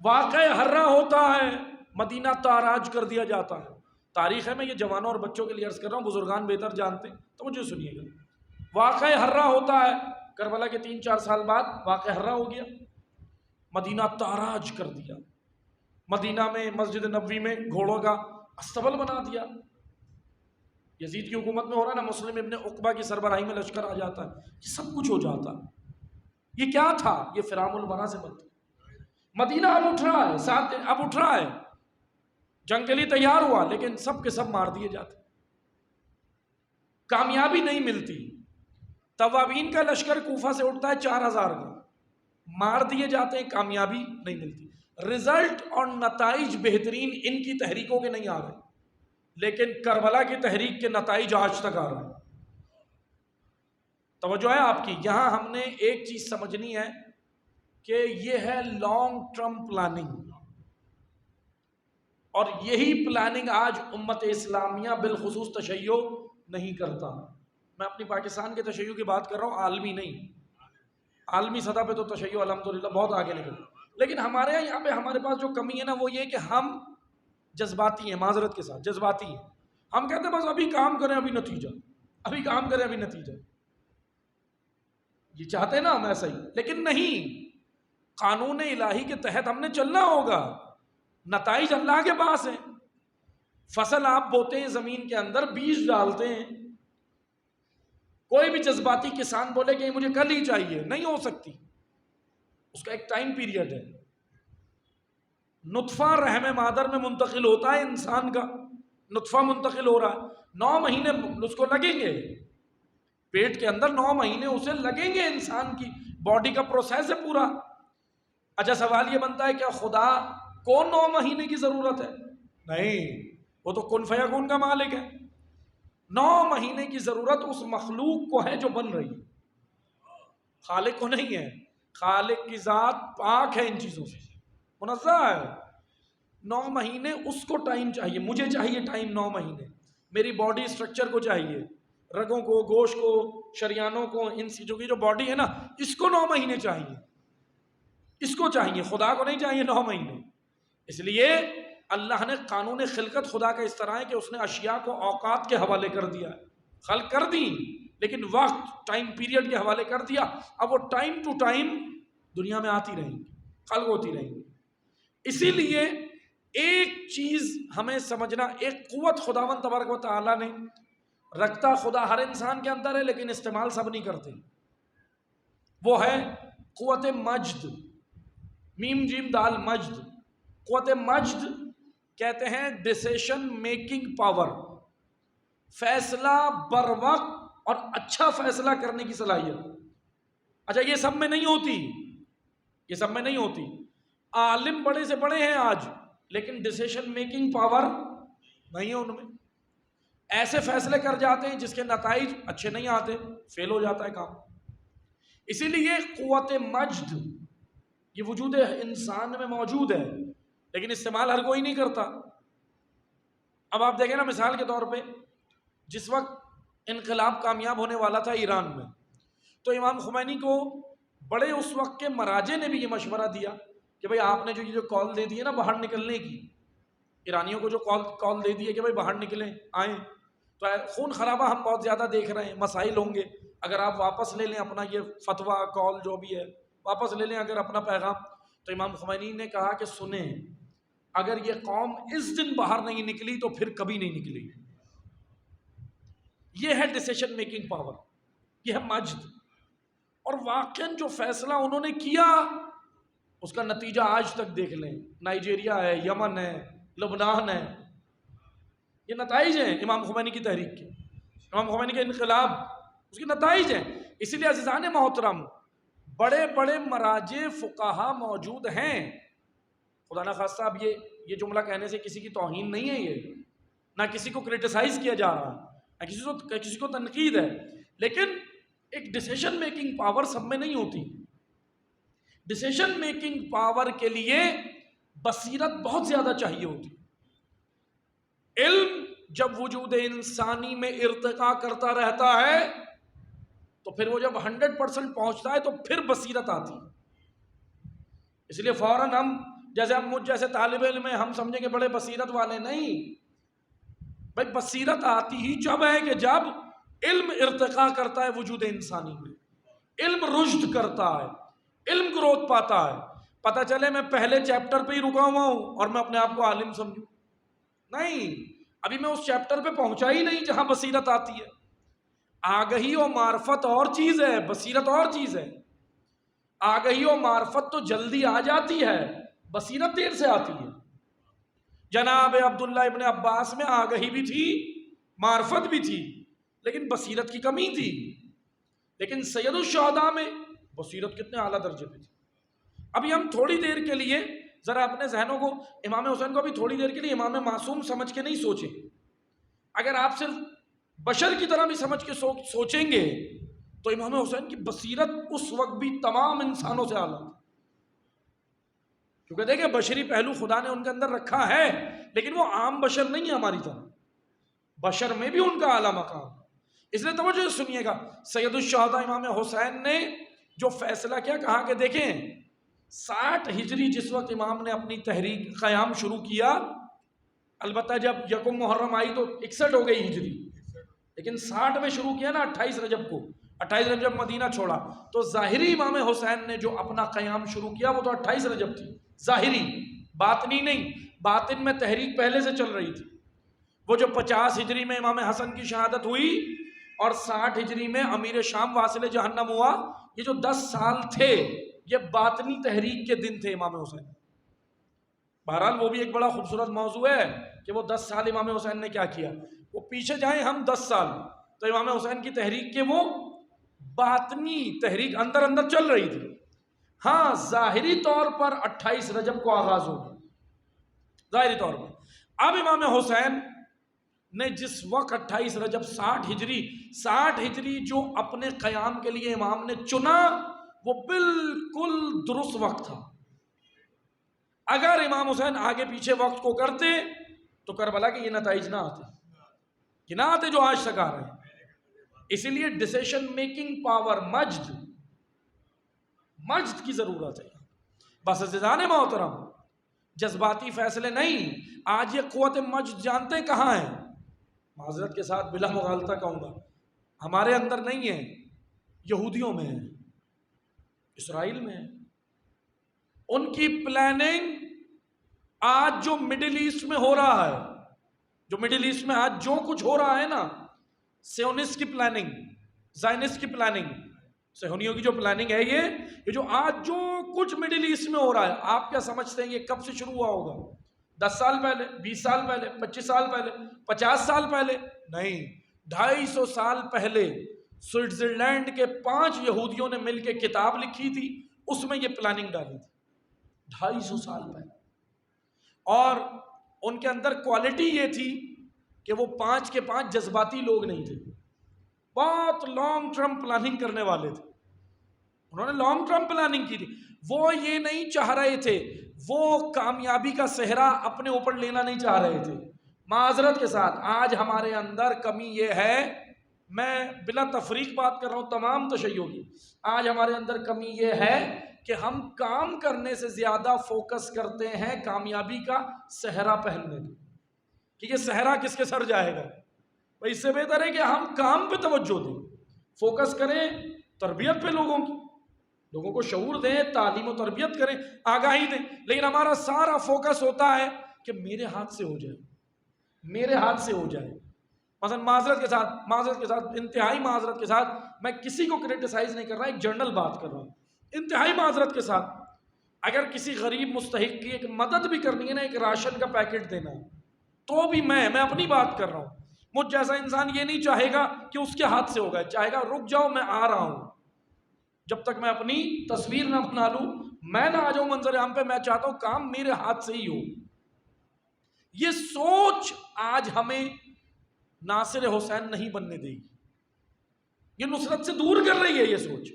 واقعہ ہررا ہوتا ہے، مدینہ تاراج کر دیا جاتا ہے، تاریخ ہے، میں یہ جوانوں اور بچوں کے لیے عرض کر رہا ہوں، بزرگان بہتر جانتے ہیں تو مجھے سنیے گا۔ واقعہ ہررا ہوتا ہے، کربلا کے 3-4 سال بعد واقعہ ہررا ہو گیا، مدینہ تاراج کر دیا، مدینہ میں مسجد نبوی میں گھوڑوں کا استبل بنا دیا۔ یزید کی حکومت میں ہو رہا نا، مسلم ابن عقبہ کی سربراہی میں لشکر آ جاتا ہے، یہ سب کچھ ہو جاتا ہے۔ یہ کیا تھا؟ یہ فرام المرا سے بدتر۔ مدینہ اب اٹھ رہا ہے، اب اٹھ رہا ہے، جنگ کے لیے تیار ہوا، لیکن سب کے سب مار دیے جاتے، کامیابی نہیں ملتی۔ توابین کا لشکر کوفہ سے اٹھتا ہے 4000 کا، مار دیے جاتے ہیں، کامیابی نہیں ملتی، رزلٹ اور نتائج بہترین ان کی تحریکوں کے نہیں آ رہے، لیکن کربلا کی تحریک کے نتائج آج تک آ رہے ہیں۔ توجہ ہے آپ کی؟ یہاں ہم نے ایک چیز سمجھنی ہے کہ یہ ہے لانگ ٹرم پلاننگ، اور یہی پلاننگ آج امت اسلامیہ بالخصوص تشیع نہیں کرتا۔ میں اپنی پاکستان کے تشیع کی بات کر رہا ہوں، عالمی نہیں، عالمی سطح پہ تو تشیع الحمدللہ بہت آگے نکل، لیکن ہمارے یہاں پہ ہمارے پاس جو کمی ہے نا وہ یہ کہ ہم جذباتی ہیں، معذرت کے ساتھ جذباتی ہیں، ہم کہتے ہیں بس ابھی کام کریں ابھی نتیجہ، ابھی کام کریں ابھی نتیجہ، یہ چاہتے ہیں نا ہم ایسا ہی، لیکن نہیں، قانون الہی کے تحت ہم نے چلنا ہوگا، نتائج اللہ کے پاس ہیں۔ فصل آپ بوتے ہیں زمین کے اندر، بیج ڈالتے ہیں، کوئی بھی جذباتی کسان بولے کہ مجھے کل ہی چاہیے، نہیں ہو سکتی، اس کا ایک ٹائم پیریڈ ہے۔ نطفہ رحم مادر میں منتقل ہوتا ہے، انسان کا نطفہ منتقل ہو رہا ہے، 9 مہینے اس کو لگیں گے، پیٹ کے اندر 9 مہینے اسے لگیں گے، انسان کی باڈی کا پروسیس ہے پورا۔ اچھا سوال یہ بنتا ہے کیا خدا کو 9 مہینے کی ضرورت ہے؟ نہیں، وہ تو کن فیکون کا مالک ہے۔ 9 مہینے کی ضرورت اس مخلوق کو ہے جو بن رہی ہے، خالق کو نہیں ہے۔ خالق کی ذات پاک ہے ان چیزوں سے، منزہ ہے۔ 9 مہینے اس کو ٹائم چاہیے، مجھے چاہیے ٹائم 9 مہینے، میری باڈی سٹرکچر کو چاہیے، رگوں کو، گوشت کو، شریانوں کو، ان چیزوں کی جو باڈی ہے نا، اس کو 9 مہینے چاہیے، اس کو چاہیے، خدا کو نہیں چاہیے 9 مہینے۔ اس لیے اللہ نے قانون خلقت خدا کا اس طرح ہے کہ اس نے اشیاء کو اوقات کے حوالے کر دیا، خلق کر دی، لیکن وقت ٹائم پیریڈ کے حوالے کر دیا۔ اب وہ ٹائم ٹو ٹائم دنیا میں آتی رہیں گی، خلق ہوتی رہیں گی۔ اسی لیے ایک چیز ہمیں سمجھنا، ایک قوت خداوند تبارک و تعالیٰ نے رکھتا خدا ہر انسان کے اندر ہے، لیکن استعمال سب نہیں کرتے، وہ ہے قوت مجد، میم جیم دال مجد۔ قوت مجد کہتے ہیں ڈیسیشن میکنگ پاور، فیصلہ بر وقت اور اچھا فیصلہ کرنے کی صلاحیت۔ اچھا یہ سب میں نہیں ہوتی، یہ سب میں نہیں ہوتی۔ عالم بڑے سے بڑے ہیں آج، لیکن ڈیسیشن میکنگ پاور نہیں ہے ان میں، ایسے فیصلے کر جاتے ہیں جس کے نتائج اچھے نہیں آتے، فیل ہو جاتا ہے کام۔ اسی لیے قوت مجد یہ وجود انسان میں موجود ہے، لیکن استعمال ہر کوئی نہیں کرتا۔ اب آپ دیکھیں نا، مثال کے طور پہ جس وقت انقلاب کامیاب ہونے والا تھا ایران میں، تو امام خمینی کو بڑے اس وقت کے مراجع نے بھی یہ مشورہ دیا کہ بھئی آپ نے جو کال دے دی ہے نا باہر نکلنے کی، ایرانیوں کو جو کال دے دی ہے کہ بھئی باہر نکلیں، آئیں، تو خون خرابہ ہم بہت زیادہ دیکھ رہے ہیں، مسائل ہوں گے، اگر آپ واپس لے لیں اپنا یہ فتویٰ کال جو بھی ہے، واپس لے لیں اگر اپنا پیغام۔ تو امام خمینی نے کہا کہ سنیں، اگر یہ قوم اس دن باہر نہیں نکلی تو پھر کبھی نہیں نکلی۔ یہ ہے ڈیسیشن میکنگ پاور، یہ ہے مجد۔ اور واقعاً جو فیصلہ انہوں نے کیا اس کا نتیجہ آج تک دیکھ لیں، نائجیریا ہے، یمن ہے، لبنان ہے، یہ نتائج ہیں امام خمینی کی تحریک کے، امام خمینی کے انقلاب، اس کے نتائج ہیں۔ اسی لیے عزیزان محترم، بڑے بڑے مراجع فقہا موجود ہیں، خدا نہ خواستہ اب یہ جملہ کہنے سے کسی کی توہین نہیں ہے، یہ نہ کسی کو کرٹیسائز کیا جا رہا، نہ کسی کو تنقید ہے، لیکن ایک ڈیسیشن میکنگ پاور سب میں نہیں ہوتی۔ ڈیسیشن میکنگ پاور کے لیے بصیرت بہت زیادہ چاہیے ہوتی۔ علم جب وجود انسانی میں ارتقا کرتا رہتا ہے تو پھر وہ جب 100% پہنچتا ہے تو پھر بصیرت آتی۔ اس لیے فوراً ہم جیسے ہم مجھ جیسے طالب علم ہیں، ہم سمجھیں کہ بڑے بصیرت والے، نہیں بھائی، بصیرت آتی ہی جب ہے کہ جب علم ارتقا کرتا ہے وجود انسانی میں، علم رشد کرتا ہے، علم گروتھ پاتا ہے۔ پتہ چلے میں پہلے چیپٹر پہ ہی رکا ہوا ہوں اور میں اپنے آپ کو عالم سمجھوں، نہیں، ابھی میں اس چیپٹر پہ پہنچا ہی نہیں جہاں بصیرت آتی ہے۔ آگہی و معرفت اور چیز ہے، بصیرت اور چیز ہے۔ آگہی و معرفت تو جلدی آ جاتی ہے، بصیرت دیر سے آتی ہے۔ جناب عبداللہ ابن عباس میں آگہی بھی تھی، معرفت بھی تھی، لیکن بصیرت کی کمی تھی۔ لیکن سید الشہداء میں بصیرت کتنے اعلیٰ درجے پہ تھی۔ ابھی ہم تھوڑی دیر کے لیے ذرا اپنے ذہنوں کو، امام حسین کو ابھی تھوڑی دیر کے لیے امام معصوم سمجھ کے نہیں سوچیں۔ اگر آپ صرف بشر کی طرح بھی سمجھ کے سوچیں گے تو امام حسین کی بصیرت اس وقت بھی تمام انسانوں سے اعلیٰ تھی، کیونکہ دیکھیں بشری پہلو خدا نے ان کے اندر رکھا ہے، لیکن وہ عام بشر نہیں ہے ہماری طرح، بشر میں بھی ان کا اعلیٰ مقام۔ اس لیے توجہ سنیے گا، سید الشہداء امام حسین نے جو فیصلہ کیا، کہا کہ دیکھیں 60 ہجری جس وقت امام نے اپنی تحریک قیام شروع کیا، البتہ جب یکم محرم آئی تو 61 ہو گئی ہجری، لیکن 60 میں شروع کیا نا 28 رجب کو، 28 رجب جب مدینہ چھوڑا تو ظاہری امام حسین نے جو اپنا قیام شروع کیا وہ تو 28 رجب تھی، ظاہری، باطنی نہیں، باطن میں تحریک پہلے سے چل رہی تھی۔ وہ جو 50 ہجری میں امام حسن کی شہادت ہوئی اور 60 ہجری میں امیر شام واصل جہنم ہوا، یہ جو 10 سال تھے یہ باطنی تحریک کے دن تھے امام حسین۔ بہرحال وہ بھی ایک بڑا خوبصورت موضوع ہے کہ وہ 10 سال امام حسین نے کیا کیا، وہ پیچھے جائیں ہم 10 سال تو امام حسین کی تحریک کے وہ باطنی تحریک اندر اندر چل رہی تھی۔ ہاں ظاہری طور پر 28 رجب کو آغاز ہوگی، ظاہری طور پر۔ اب امام حسین نے جس وقت 28 رجب 60 ہجری جو اپنے قیام کے لیے امام نے چنا وہ بالکل درست وقت تھا۔ اگر امام حسین آگے پیچھے وقت کو کرتے تو کربلا کے یہ نتائج نہ آتے جو آج تک آ رہے ہیں۔ اسی لیے ڈیسیشن میکنگ پاور مجد کی ضرورت ہے۔ بس عزیزان محترم جذباتی فیصلے نہیں، آج یہ قوت مجد جانتے کہاں ہیں؟ معذرت کے ساتھ بلا مغالطہ کہوں گا، ہمارے اندر نہیں ہے، یہودیوں میں ہے، اسرائیل میں ہے۔ ان کی پلاننگ آج جو مڈل ایسٹ میں ہو رہا ہے، جو مڈل ایسٹ میں آج جو کچھ ہو رہا ہے نا، سیونسٹ کی پلاننگ، زائنسٹ کی پلاننگ، صہیونیوں کی جو پلاننگ ہے یہ جو آج جو کچھ مڈل ایسٹ میں ہو رہا ہے، آپ کیا سمجھتے ہیں یہ کب سے شروع ہوا ہوگا؟ 10 سال پہلے، 20 سال پہلے، 25 سال پہلے، 50 سال پہلے؟ نہیں، 250 سال پہلے سوئٹزرلینڈ کے 5 یہودیوں نے مل کے کتاب لکھی تھی، اس میں یہ پلاننگ ڈالی تھی 250 سال پہلے۔ اور ان کے اندر کوالٹی یہ تھی کہ وہ 5 کے 5 جذباتی لوگ نہیں تھے، بہت لانگ ٹرم پلاننگ کرنے والے تھے، انہوں نے لانگ ٹرم پلاننگ کی تھی۔ وہ یہ نہیں چاہ رہے تھے، وہ کامیابی کا صحرا اپنے اوپر لینا نہیں چاہ رہے تھے۔ معذرت کے ساتھ آج ہمارے اندر کمی یہ ہے، میں بلا تفریق بات کر رہا ہوں تمام تشیعوں کی، آج ہمارے اندر کمی یہ ہے کہ ہم کام کرنے سے زیادہ فوکس کرتے ہیں کامیابی کا صحرا پہننے میں، کہ یہ صحرا کس کے سر جائے گا۔ اس سے بہتر ہے کہ ہم کام پہ توجہ دیں، فوکس کریں تربیت پہ، لوگوں کو شعور دیں، تعلیم و تربیت کریں، آگاہی دیں، لیکن ہمارا سارا فوکس ہوتا ہے کہ میرے ہاتھ سے ہو جائے، میرے ہاتھ سے ہو جائے۔ مثلا معذرت کے ساتھ انتہائی معذرت کے ساتھ، میں کسی کو کرٹیسائز نہیں کر رہا، ایک جنرل بات کر رہا ہوں، انتہائی معذرت کے ساتھ اگر کسی غریب مستحق کی ایک مدد بھی کرنی ہے نا، ایک راشن کا پیکٹ دینا ہے، تو بھی میں اپنی بات کر رہا ہوں، مجھ جیسا انسان یہ نہیں چاہے گا کہ اس کے ہاتھ سے ہوگا، چاہے گا رک جاؤ میں آ رہا ہوں، جب تک میں اپنی تصویر نہ بنا لوں، میں نہ آ جاؤں منظر عام پہ، میں چاہتا ہوں کام میرے ہاتھ سے ہی ہو۔ یہ سوچ آج ہمیں ناصر حسین نہیں بننے دے گی، یہ نصرت سے دور کر رہی ہے یہ سوچ۔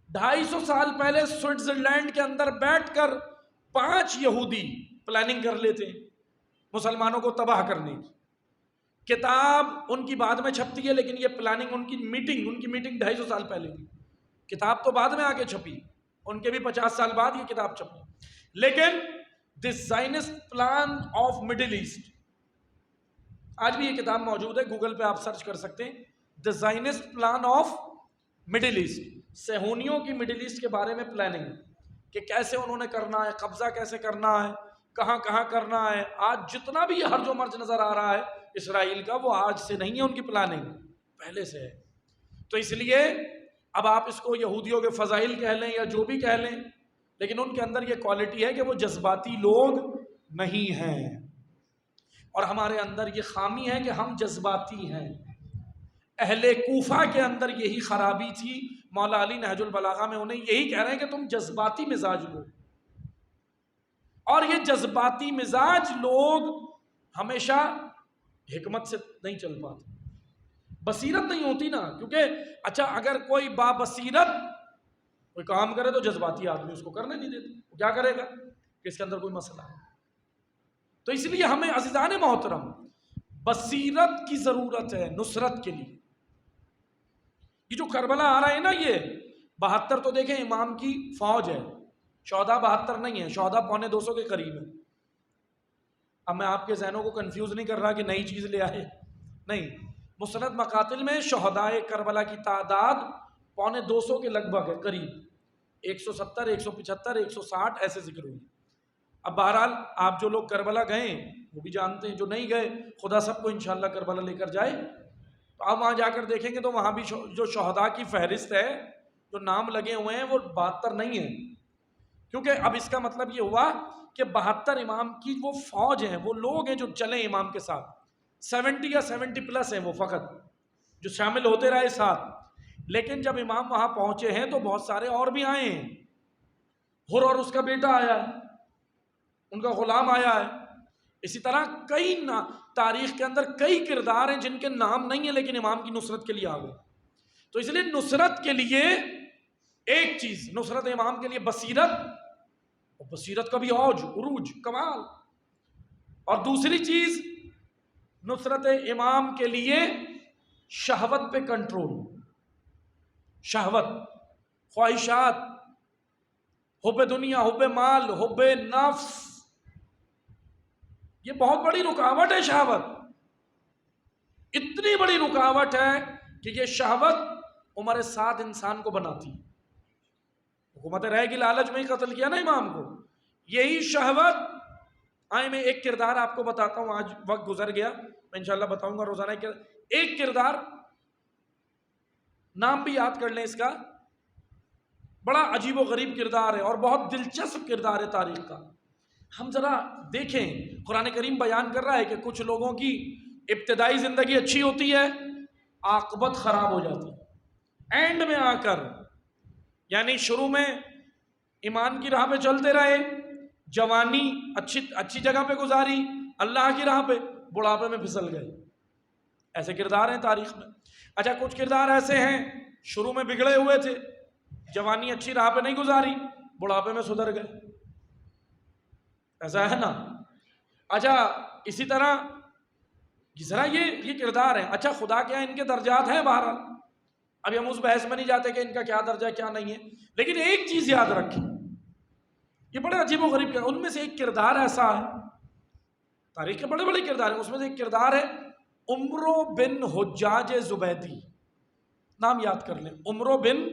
250 سال پہلے سوئٹزرلینڈ کے اندر بیٹھ کر 5 یہودی پلاننگ کر لیتے ہیں مسلمانوں کو تباہ کرنے کی۔ کتاب ان کی بعد میں چھپتی ہے، لیکن یہ پلاننگ ان کی میٹنگ 250 سال پہلے کی، کتاب تو بعد میں آ کے چھپی، ان کے بھی 50 سال بعد یہ کتاب چھپی۔ لیکن the Zionist plan of Middle East, آج بھی یہ کتاب موجود ہے، گوگل پہ آپ سرچ کر سکتے ہیں، the Zionist plan of Middle East, صہیونیوں کی مڈل ایسٹ کے بارے میں پلاننگ، کہ کیسے انہوں نے کرنا ہے، قبضہ کیسے کرنا ہے، کہاں کہاں کرنا ہے۔ آج جتنا بھی یہ ہرج و مرج نظر آ رہا ہے اسرائیل کا، وہ آج سے نہیں ہے، ان کی پلاننگ پہلے سے ہے۔ تو اس لیے اب آپ اس کو یہودیوں کے فضائل کہہ لیں یا جو بھی کہہ لیں، لیکن ان کے اندر یہ کوالٹی ہے کہ وہ جذباتی لوگ نہیں ہیں، اور ہمارے اندر یہ خامی ہے کہ ہم جذباتی ہیں۔ اہل کوفہ کے اندر یہی خرابی تھی، مولا علی نہج البلاغہ میں انہیں یہی کہہ رہے ہیں کہ تم جذباتی مزاج لوگ، اور یہ جذباتی مزاج لوگ ہمیشہ حکمت سے نہیں چل پاتے، بصیرت نہیں ہوتی نا، کیونکہ اچھا اگر کوئی بابصیرت کوئی کام کرے تو جذباتی آدمی اس کو کرنے نہیں دیتے، وہ کیا کرے گا کہ اس کے اندر کوئی مسئلہ ہے۔ تو اس لیے ہمیں عزیزان محترم بصیرت کی ضرورت ہے نصرت کے لیے۔ یہ جو کربلا آ رہا ہے نا، یہ 72 تو دیکھیں امام کی فوج ہے، شہداء 72 نہیں ہے، شہداء 250 کے قریب ہے۔ اب میں آپ کے ذہنوں کو کنفیوز نہیں کر رہا کہ نئی چیز لے آئے، نہیں، مسند مقاتل میں شہدائے کربلا کی تعداد 250 کے لگ بھگ ہے، قریب 170 175 160 ایسے ذکر ہوئی۔ اب بہرحال آپ جو لوگ کربلا گئے وہ بھی جانتے ہیں، جو نہیں گئے خدا سب کو انشاءاللہ کربلا لے کر جائے۔ تو آپ وہاں جا کر دیکھیں گے تو وہاں بھی جو شہداء کی فہرست ہے، جو نام لگے ہوئے ہیں، وہ 72 نہیں ہیں، کیونکہ اب اس کا مطلب یہ ہوا کہ 72 امام کی وہ فوج ہیں، وہ لوگ ہیں جو چلیں امام کے ساتھ، 70 یا 70 پلس ہیں وہ فقط جو شامل ہوتے رہے ساتھ۔ لیکن جب امام وہاں پہنچے ہیں تو بہت سارے اور بھی آئے ہیں، حر اور اس کا بیٹا آیا ہے، ان کا غلام آیا ہے، اسی طرح کئی تاریخ کے اندر کئی کردار ہیں جن کے نام نہیں ہیں لیکن امام کی نصرت کے لیے آ گئے۔ تو اس لیے نصرت کے لیے ایک چیز، نصرت امام کے لیے بصیرت، اور بصیرت کا بھی اوج عروج کمال، اور دوسری چیز نصرت امام کے لیے شہوت پہ کنٹرول، شہوت، خواہشات، حب دنیا، حب مال، حب نفس، یہ بہت بڑی رکاوٹ ہے۔ شہوت اتنی بڑی رکاوٹ ہے کہ یہ شہوت عمر سعد انسان کو بناتی، حکومت رہے گی لالچ میں ہی قتل کیا نا امام کو، یہی شہوت۔ آئے میں ایک کردار آپ کو بتاتا ہوں، آج وقت گزر گیا، میں انشاءاللہ بتاؤں گا روزانہ ایک کردار، نام بھی یاد کر لیں اس کا، بڑا عجیب و غریب کردار ہے اور بہت دلچسپ کردار ہے تاریخ کا۔ ہم ذرا دیکھیں، قرآن کریم بیان کر رہا ہے کہ کچھ لوگوں کی ابتدائی زندگی اچھی ہوتی ہے، عاقبت خراب ہو جاتی ہے اینڈ میں آ کر، یعنی شروع میں ایمان کی راہ پہ چلتے رہے، جوانی اچھی جگہ پہ گزاری اللہ کی راہ پہ، بڑھاپے میں پھسل گئے، ایسے کردار ہیں تاریخ میں۔ اچھا کچھ کردار ایسے ہیں شروع میں بگڑے ہوئے تھے، جوانی اچھی راہ پہ نہیں گزاری، بڑھاپے میں سدھر گئے، ایسا ہے نا۔ اچھا اسی طرح ذرا یہ کردار ہے۔ اچھا خدا کیا ان کے درجات ہیں، بہرحال ابھی ہم اس بحث میں نہیں جاتے کہ ان کا کیا درجہ ہے کیا نہیں ہے، لیکن ایک چیز یاد رکھیں، یہ بڑے عجیب و غریب کردار، ان میں سے ایک کردار ایسا ہے، تاریخ کے بڑے بڑے کردار ہیں، اس میں سے ایک کردار ہے عمرو بن حجاج زبیدی، نام یاد کر لیں، عمرو بن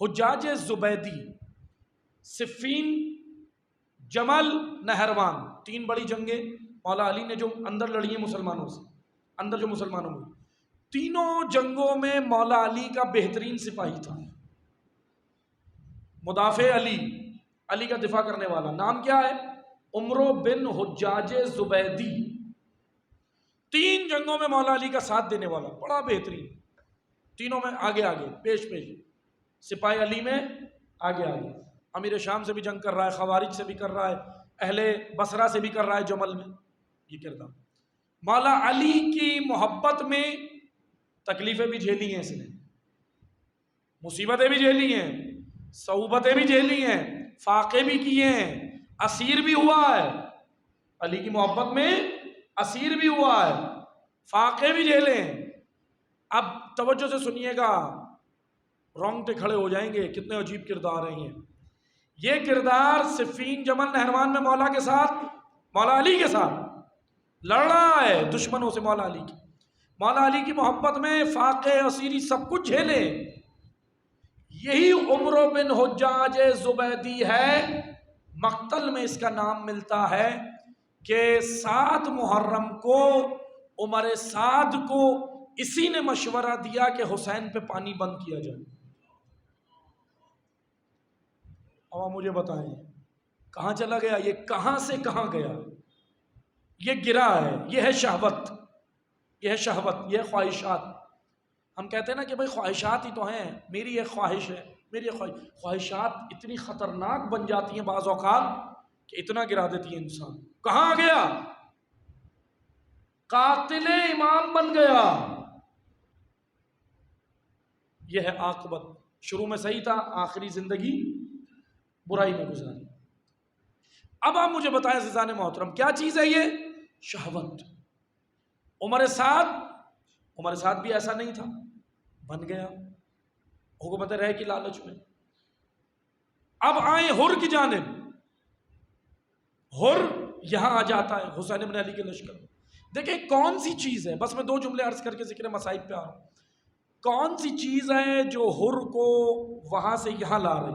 حجاج زبیدی۔ صفین، جمل، نہروان، 3 بڑی جنگیں مولا علی نے جو اندر لڑی ہیں مسلمانوں سے، اندر جو مسلمانوں میں، تینوں جنگوں میں مولا علی کا بہترین سپاہی تھا، مدافع علی، علی کا دفاع کرنے والا، نام کیا ہے؟ عمرو بن حجاج زبیدی۔ 3 جنگوں میں مولا علی کا ساتھ دینے والا، بڑا بہترین، تینوں میں آگے پیش سپاہی علی میں آگے امیر شام سے بھی جنگ کر رہا ہے، خوارج سے بھی کر رہا ہے، اہل بصرہ سے بھی کر رہا ہے جمل میں، یہ کردار۔ مولا علی کی محبت میں تکلیفیں بھی جھیلی ہیں اس نے، مصیبتیں بھی جھیلی ہیں، صعوبتیں بھی جھیلی ہیں، فاقے بھی کیے ہیں، اسیر بھی ہوا ہے، علی کی محبت میں اسیر بھی ہوا ہے، فاقے بھی جھیلے ہیں۔ اب توجہ سے سنیے گا، رونگٹے کھڑے ہو جائیں گے، کتنے عجیب کردار ہیں یہ کردار صفین، جمل، نہروان میں مولا کے ساتھ، مولا علی کے ساتھ لڑ رہا ہے دشمنوں سے، مولا علی کی محبت میں فاقے، اسیری، سب کچھ جھیلے۔ یہی عمرو بن حجاج زبیدی ہے، مقتل میں اس کا نام ملتا ہے کہ 7 محرم کو عمر سعد کو اسی نے مشورہ دیا کہ حسین پہ پانی بند کیا جائے۔ اب آپ مجھے بتائیں کہاں چلا گیا یہ، کہاں سے کہاں گیا؟ یہ گرا ہے، یہ ہے شہوت، یہ ہے خواہشات۔ ہم کہتے ہیں نا کہ بھائی خواہشات ہی تو ہیں، میری یہ خواہش ہے، میری خواہشات اتنی خطرناک بن جاتی ہیں بعض اوقات کہ اتنا گرا دیتی ہیں انسان۔ کہاں گیا؟ قاتل امام بن گیا۔ یہ ہے عاقبت، شروع میں صحیح تھا، آخری زندگی برائی میں گزاری۔ اب آپ مجھے بتائیں عزیزان محترم، کیا چیز ہے یہ؟ شہوت۔ عمر سعد بھی ایسا نہیں تھا، بن گیا حکومت رہے کی لالچ میں۔ اب آئیں حر کی جانب، حر یہاں آ جاتا ہے حسین بن علی کے لشکر میں، دیکھیں کون سی چیز ہے، بس میں 2 جملے عرض کر کے ذکر مصائب پہ آ رہا ہوں، کون سی چیز ہے جو حر کو وہاں سے یہاں لا رہی،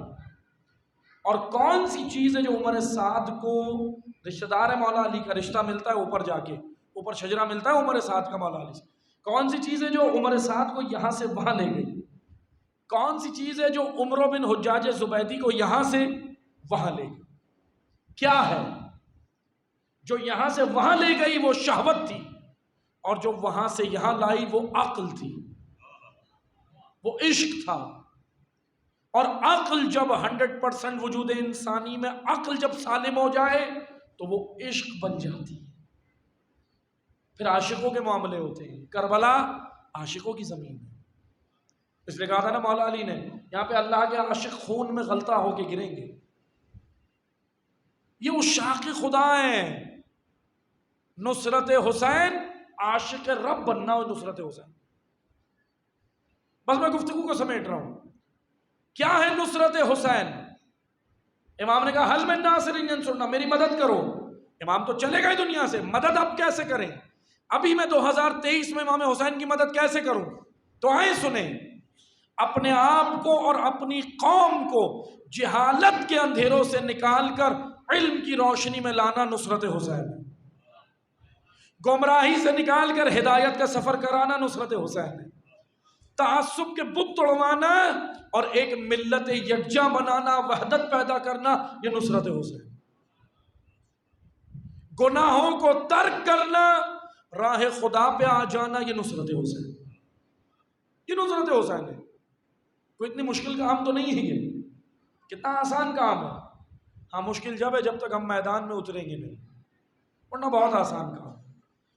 اور کون سی چیز ہے جو عمر سعد کو رشتہ دار ہے مولا علی کا، رشتہ ملتا ہے اوپر جا کے، اوپر شجرہ ملتا ہے عمر سعد کا مولا علی سے، کون سی چیز ہے جو عمر سعد کو یہاں سے وہاں لے گئی، کون سی چیز ہے جو عمر بن حجاج زبیدی کو یہاں سے وہاں لے گئی، کیا ہے جو یہاں سے وہاں لے گئی؟ وہ شہوت تھی، اور جو وہاں سے یہاں لائی وہ عقل تھی، وہ عشق تھا، اور عقل جب 100% وجود انسانی میں عقل جب سالم ہو جائے تو وہ عشق بن جاتی ہے، پھر عاشقوں کے معاملے ہوتے ہیں۔ کربلا عاشقوں کی زمین ہے، اس لیے کہا تھا نا مولا علی نے، یہاں پہ اللہ کے عاشق خون میں غلطہ ہو کے گریں گے، یہ عشاق خدا ہیں۔ نصرت حسین، عاشق رب بننا ہو نصرت حسین۔ بس میں گفتگو کو سمیٹ رہا ہوں، کیا ہے نصرت حسین؟ امام نے کہا حل من ناصر ینصرنا، میری مدد کرو۔ امام تو چلے گئے دنیا سے، مدد اب کیسے کریں؟ ابھی میں 2023 میں امام حسین کی مدد کیسے کروں؟ تو آئیں سنیں، اپنے آپ کو اور اپنی قوم کو جہالت کے اندھیروں سے نکال کر علم کی روشنی میں لانا نصرت حسین ہے، گمراہی سے نکال کر ہدایت کا سفر کرانا نصرت حسین ہے، تعصب کے بت توڑوانا اور ایک ملت یکجا بنانا، وحدت پیدا کرنا، یہ نصرت حسین، گناہوں کو ترک کرنا، راہ خدا پہ آ جانا، یہ نصرت حسین، یہ نصرت حسین ہے۔ کوئی اتنی مشکل کام تو نہیں ہے، یہ کتنا آسان کام ہے۔ ہاں مشکل جب ہے جب تک ہم میدان میں اتریں گے نہیں، ورنہ بہت آسان کام ہے۔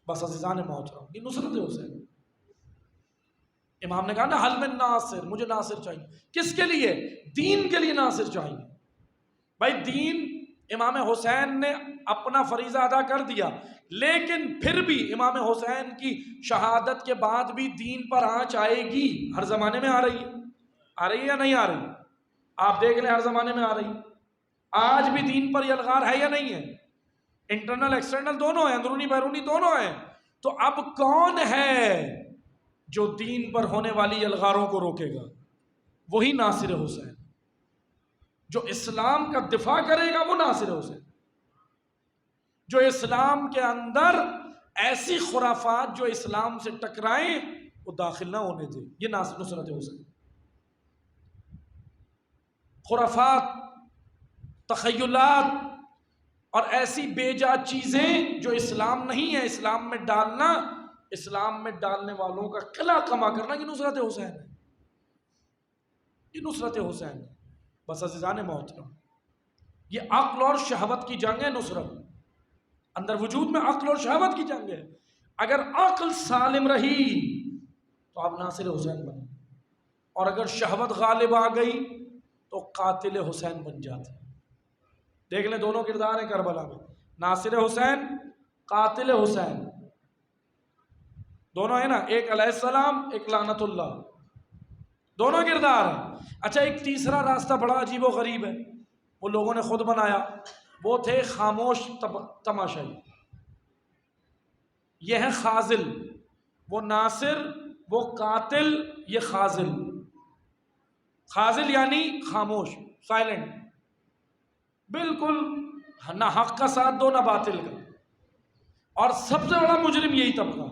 بس عزیزان محترم، یہ نصرت حسین۔ امام نے کہا نا حل من ناصر، مجھے ناصر چاہیے، کس کے لیے؟ دین کے لیے ناصر چاہیے۔ بھائی دین، امام حسین نے اپنا فریضہ ادا کر دیا، لیکن پھر بھی امام حسین کی شہادت کے بعد بھی دین پر آنچ آئے گی، ہر زمانے میں آ رہی ہے یا نہیں آ رہی؟ آپ دیکھ لیں، ہر زمانے میں آ رہی، آج بھی دین پر یلغار ہے یا نہیں ہے؟ انٹرنل ایکسٹرنل دونوں ہیں، اندرونی بیرونی دونوں ہیں۔ تو اب کون ہے جو دین پر ہونے والی یلغاروں کو روکے گا؟ وہی ناصر حسین، جو اسلام کا دفاع کرے گا وہ ناصر حسین، جو اسلام کے اندر ایسی خرافات جو اسلام سے ٹکرائیں وہ داخل نہ ہونے دے، یہ نصرت حسین۔ خرافات، تخیلات اور ایسی بے جا چیزیں جو اسلام نہیں ہے، اسلام میں ڈالنا، اسلام میں ڈالنے والوں کا قلع کما کرنا، یہ نصرت حسین ہے، یہ نصرت حسین ہے۔ بس عزیزان محترم، یہ عقل اور شہوت کی جنگ ہے، نصرت اندر وجود میں عقل اور شہوت کی جنگ ہے۔ اگر عقل سالم رہی تو آپ ناصر حسین بنے، اور اگر شہوت غالب آ گئی تو قاتل حسین بن جاتے۔ دیکھ لیں دونوں کردار ہیں کربلا میں، ناصر حسین، قاتل حسین، دونوں ہیں نا، ایک علیہ السلام، ایک لعنت اللہ، دونوں کردار ہیں۔ اچھا ایک تیسرا راستہ بڑا عجیب و غریب ہے، وہ لوگوں نے خود بنایا، وہ تھے خاموش تماشائی، یہ ہے خاذل، وہ ناصر، وہ قاتل، یہ خاذل۔ خاذل یعنی خاموش، سائلنٹ، بالکل نہ حق کا ساتھ دو نہ باطل کا، اور سب سے بڑا مجرم یہی طبقہ۔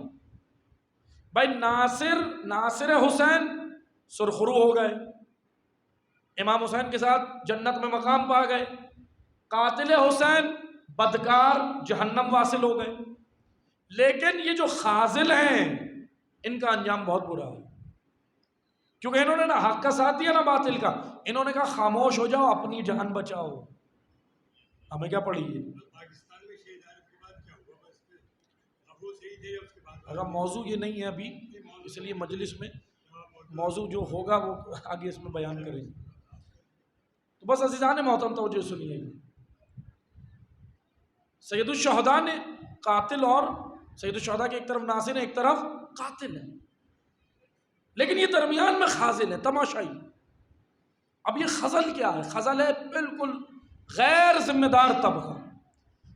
بھائی ناصر حسین سرخرو ہو گئے، امام حسین کے ساتھ جنت میں مقام پا گئے، قاتل حسین بدکار جہنم واصل ہو گئے، لیکن یہ جو خاذل ہیں ان کا انجام بہت برا ہے، کیونکہ انہوں نے نہ حق کا ساتھ دیا نہ باطل کا، انہوں نے کہا خاموش ہو جاؤ، اپنی جان بچاؤ۔ ہمیں کیا پڑی ہے؟ اگر موضوع یہ نہیں ہے ابھی، اس لیے مجلس میں موضوع جو ہوگا وہ آگے اس میں بیان کریں گے۔ تو بس عزیزان محترم توجہ سنیے، سید الشہداء نے قاتل، اور سید الشہداء کے ایک طرف ناصر ہے، ایک طرف قاتل ہے، لیکن یہ درمیان میں خاذل ہے، تماشائی۔ اب یہ خزل کیا ہے؟ خزل ہے بالکل غیر ذمہ دار طبقہ،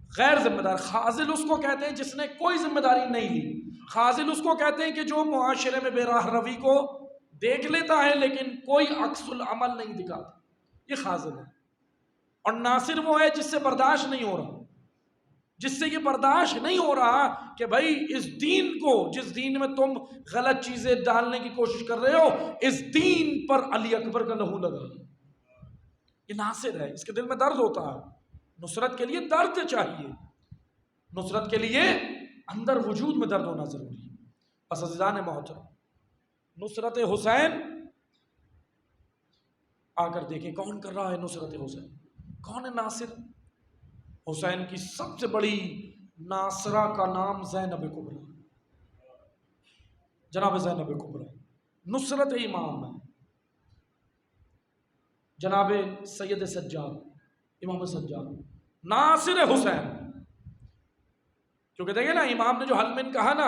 غیر ذمہ دار، خاذل اس کو کہتے ہیں جس نے کوئی ذمہ داری نہیں لی. خاذل اس کو کہتے ہیں کہ جو معاشرے میں بے راہ روی کو دیکھ لیتا ہے لیکن کوئی عکس العمل نہیں دکھاتا، یہ خاذل ہے. اور ناصر وہ ہے جس سے برداشت نہیں ہو رہا، جس سے یہ برداشت نہیں ہو رہا کہ بھائی اس دین کو، جس دین میں تم غلط چیزیں ڈالنے کی کوشش کر رہے ہو، اس دین پر علی اکبر کا لہو لگا. یہ ناصر ہے، اس کے دل میں درد ہوتا ہے. نصرت کے لیے درد چاہیے، نصرت کے لیے اندر وجود میں درد ہونا ضروری ہے. بس عزیزان محترم، نصرت حسین آ کر دیکھیں کون کر رہا ہے نصرت حسین، کون ہے ناصر؟ حسین کی سب سے بڑی ناصرہ کا نام زینب کبریٰ، جناب زینب کبریٰ نصرت امام ہے. جناب سید سجاد، امام سجاد ناصر حسین. کیونکہ دیکھیں نا، امام نے جو حلمن کہا نا،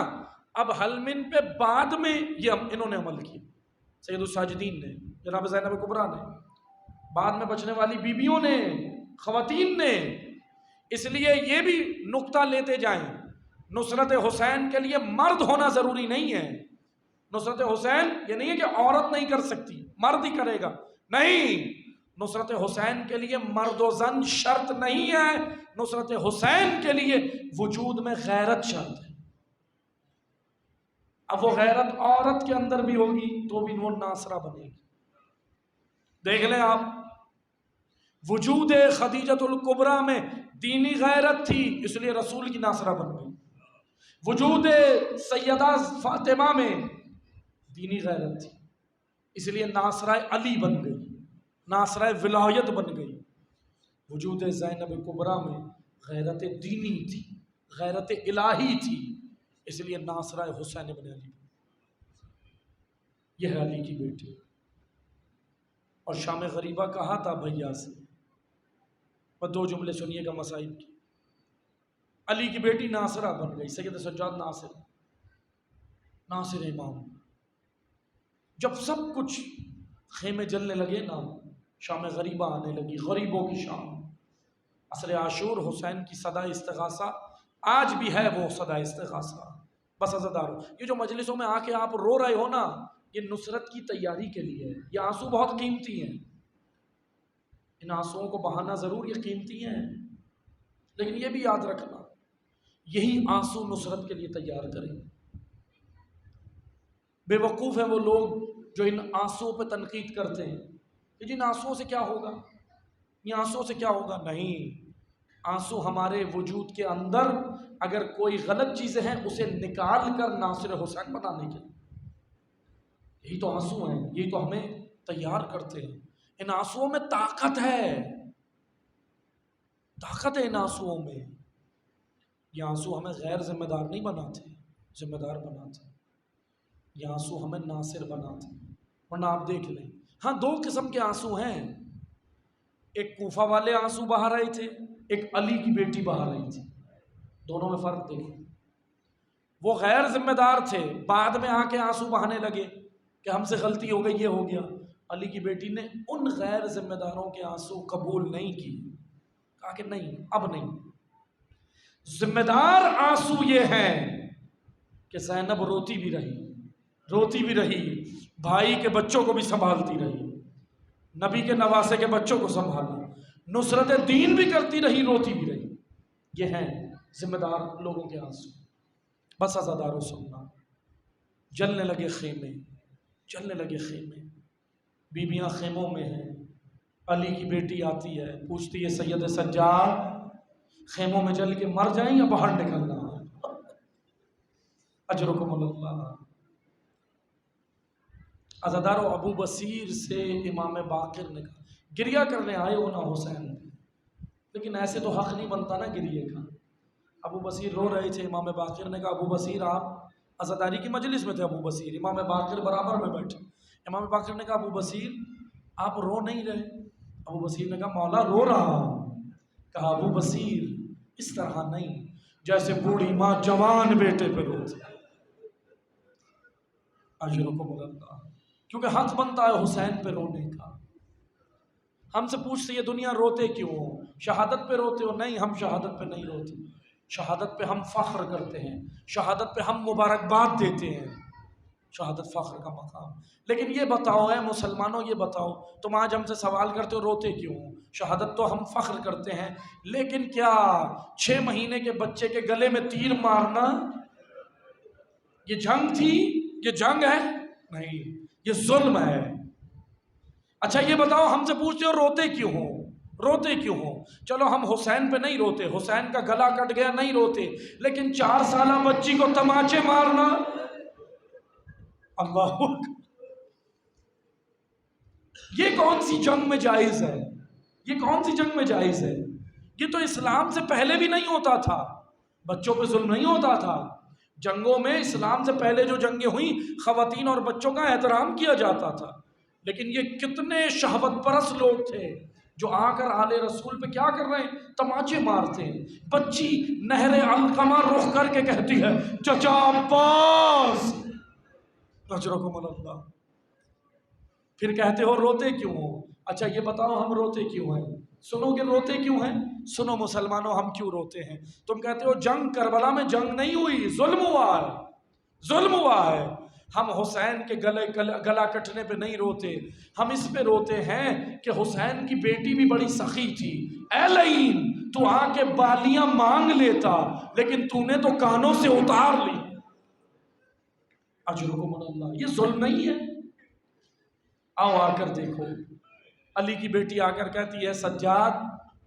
اب حلمن پہ بعد میں یہ انہوں نے عمل کیا. سید الساجدین نے، جناب زینب کبریٰ نے، بعد میں بچنے والی بیویوں نے، خواتین نے. اس لیے یہ بھی نقطہ لیتے جائیں، نصرت حسین کے لیے مرد ہونا ضروری نہیں ہے. نصرت حسین یہ نہیں ہے کہ عورت نہیں کر سکتی، مرد ہی کرے گا، نہیں. نصرت حسین کے لیے مرد و زن شرط نہیں ہے، نصرت حسین کے لیے وجود میں غیرت شرط ہے. اب وہ غیرت عورت کے اندر بھی ہوگی تو بھی وہ ناصرہ بنے گی. دیکھ لیں آپ، وجود خدیجۃ الکبریٰ میں دینی غیرت تھی، اس لیے رسول کی ناصرہ بن گئی. وجود سیدہ فاطمہ میں دینی غیرت تھی، اس لیے ناصرہ علی بن گئی، ناصرہ ولایت بن گئی. وجود زینب کبریٰ میں غیرت دینی تھی، غیرت الہی تھی، اس لیے ناصرہ حسین بن علی. یہ ہے علی کی بیٹی. اور شام غریبہ کہا تھا بھیا سے، اور دو جملے سنیے گا مصائب کی. علی کی بیٹی ناصرہ بن گئی، سید سجاد ناصر، ناصر امام. جب سب کچھ خیمے جلنے لگے نا، شام غریبہ آنے لگی، غریبوں کی شام. عصر عاشور حسین کی صدا استغاثہ آج بھی ہے، وہ صدا استغاثہ. بس عزادارو، یہ جو مجلسوں میں آ کے آپ رو رہے ہو نا، یہ نصرت کی تیاری کے لیے ہے. یہ آنسو بہت قیمتی ہیں، ان آنسوؤں کو بہانا ضرور یہ قیمتی ہیں، لیکن یہ بھی یاد رکھنا، یہی آنسو نصرت کے لیے تیار کریں. بے وقوف ہیں وہ لوگ جو ان آنسوؤں پہ تنقید کرتے ہیں کہ جن آنسوؤں سے کیا ہوگا، یہ آنسوؤں سے کیا ہوگا. نہیں، آنسو ہمارے وجود کے اندر اگر کوئی غلط چیزیں ہیں اسے نکال کر ناصر حسین بنانے کے، یہی تو آنسو ہیں، یہی تو ہمیں تیار کرتے ہیں. ان آنسوؤں میں طاقت ہے، طاقت ہے ان آنسوؤں میں. یہ آنسو ہمیں غیر ذمہ دار نہیں بناتے، ذمہ دار بناتے. یہ آنسو ہمیں ناصر بناتے. ورنہ آپ دیکھ لیں، ہاں دو قسم کے آنسو ہیں. ایک کوفہ والے آنسو بہا رہے تھے، ایک علی کی بیٹی بہا رہی تھی. دونوں میں فرق دیکھیں. وہ غیر ذمہ دار تھے، بعد میں آ کے آنسو بہانے لگے کہ ہم سے غلطی ہو گئی، یہ ہو گیا. علی کی بیٹی نے ان غیر ذمہ داروں کے آنسو قبول نہیں کی، کہا کہ نہیں، اب نہیں. ذمہ دار آنسو یہ ہیں کہ زینب روتی بھی رہی، روتی بھی رہی، بھائی کے بچوں کو بھی سنبھالتی رہی، نبی کے نواسے کے بچوں کو سنبھالا، نصرت دین بھی کرتی رہی، روتی بھی رہی. یہ ہیں ذمہ دار لوگوں کے آنسو. بس عزادارو سننا، جلنے لگے خیمے، جلنے لگے خیمے. بیویاں خیموں میں ہیں. علی کی بیٹی آتی ہے، پوچھتی ہے سید سجاد خیموں میں جل کے مر جائیں یا باہر نکلنا؟ اجرکم اللہ. عزادارو، ابو بصیر سے امام باقر نے کہا، گریہ کرنے آئے ہو نا حسین، لیکن ایسے تو حق نہیں بنتا نا گریے کا. ابو بصیر رو رہے تھے. امام باقر نے کہا ابو بصیر، آپ عزاداری کی مجلس میں تھے. ابو بصیر، امام باقر برابر میں بیٹھے. امام باقر نے کہا ابو بصیر آپ رو نہیں رہے؟ ابو بصیر نے کہا مولا رو رہا ہوں. کہا ابو بصیر اس طرح نہیں جیسے بوڑھی ماں جوان بیٹے پہ روتی. اجرکم اللہ. کیونکہ حق بنتا ہے حسین پہ رونے کا. ہم سے پوچھتے یہ دنیا روتے کیوں ہو؟ شہادت پہ روتے ہو؟ نہیں، ہم شہادت پہ نہیں روتے، شہادت پہ ہم فخر کرتے ہیں، شہادت پہ ہم مبارکباد دیتے ہیں، شہادت فخر کا مقام۔ لیکن یہ بتاؤ اے مسلمانوں، یہ بتاؤ تم آج ہم سے سوال کرتے ہو روتے کیوں ہو؟ شہادت تو ہم فخر کرتے ہیں، لیکن کیا 6 مہینے کے بچے کے گلے میں تیر مارنا یہ جنگ تھی؟ یہ جنگ ہے؟ نہیں، یہ ظلم ہے۔ اچھا یہ بتاؤ ہم سے پوچھتے ہو روتے کیوں ہو؟ روتے کیوں ہو؟ چلو ہم حسین پہ نہیں روتے، حسین کا گلا کٹ گیا نہیں روتے، لیکن 4 سالہ بچی کو تماچے مارنا، اللہ اکبر، یہ کون سی جنگ میں جائز ہے؟ یہ کون سی جنگ میں جائز ہے؟ یہ تو اسلام سے پہلے بھی نہیں ہوتا تھا، بچوں پہ ظلم نہیں ہوتا تھا۔ جنگوں میں اسلام سے پہلے جو جنگیں ہوئیں خواتین اور بچوں کا احترام کیا جاتا تھا، لیکن یہ کتنے شہوت پرست لوگ تھے جو آ کر آل رسول پہ کیا کر رہے ہیں؟ تماچے مارتے ہیں۔ بچی نہر علقمہ رخ کر کے کہتی ہے چچا عباس اجرکم اللہ، پھر کہتے ہو روتے کیوں ہو؟ اچھا یہ بتاؤ ہم روتے کیوں ہیں؟ سنو کہ روتے کیوں ہیں؟ سنو مسلمانوں ہم کیوں روتے ہیں۔ تم کہتے ہو جنگ کربلا میں جنگ نہیں ہوئی، ظلم ہوا ہے، ظلم ہوا ہے۔ ہم حسین کے گلا کٹنے پہ نہیں روتے، ہم اس پہ روتے ہیں کہ حسین کی بیٹی بھی بڑی سخی تھی۔ اے لعین، تو آ کے بالیاں مانگ لیتا، لیکن تو نے تو کانوں سے اتار لی۔ اجرکم اللہ، یہ ظلم نہیں ہے؟ آؤ آ کر دیکھو، علی کی بیٹی آ کر کہتی ہے سجاد،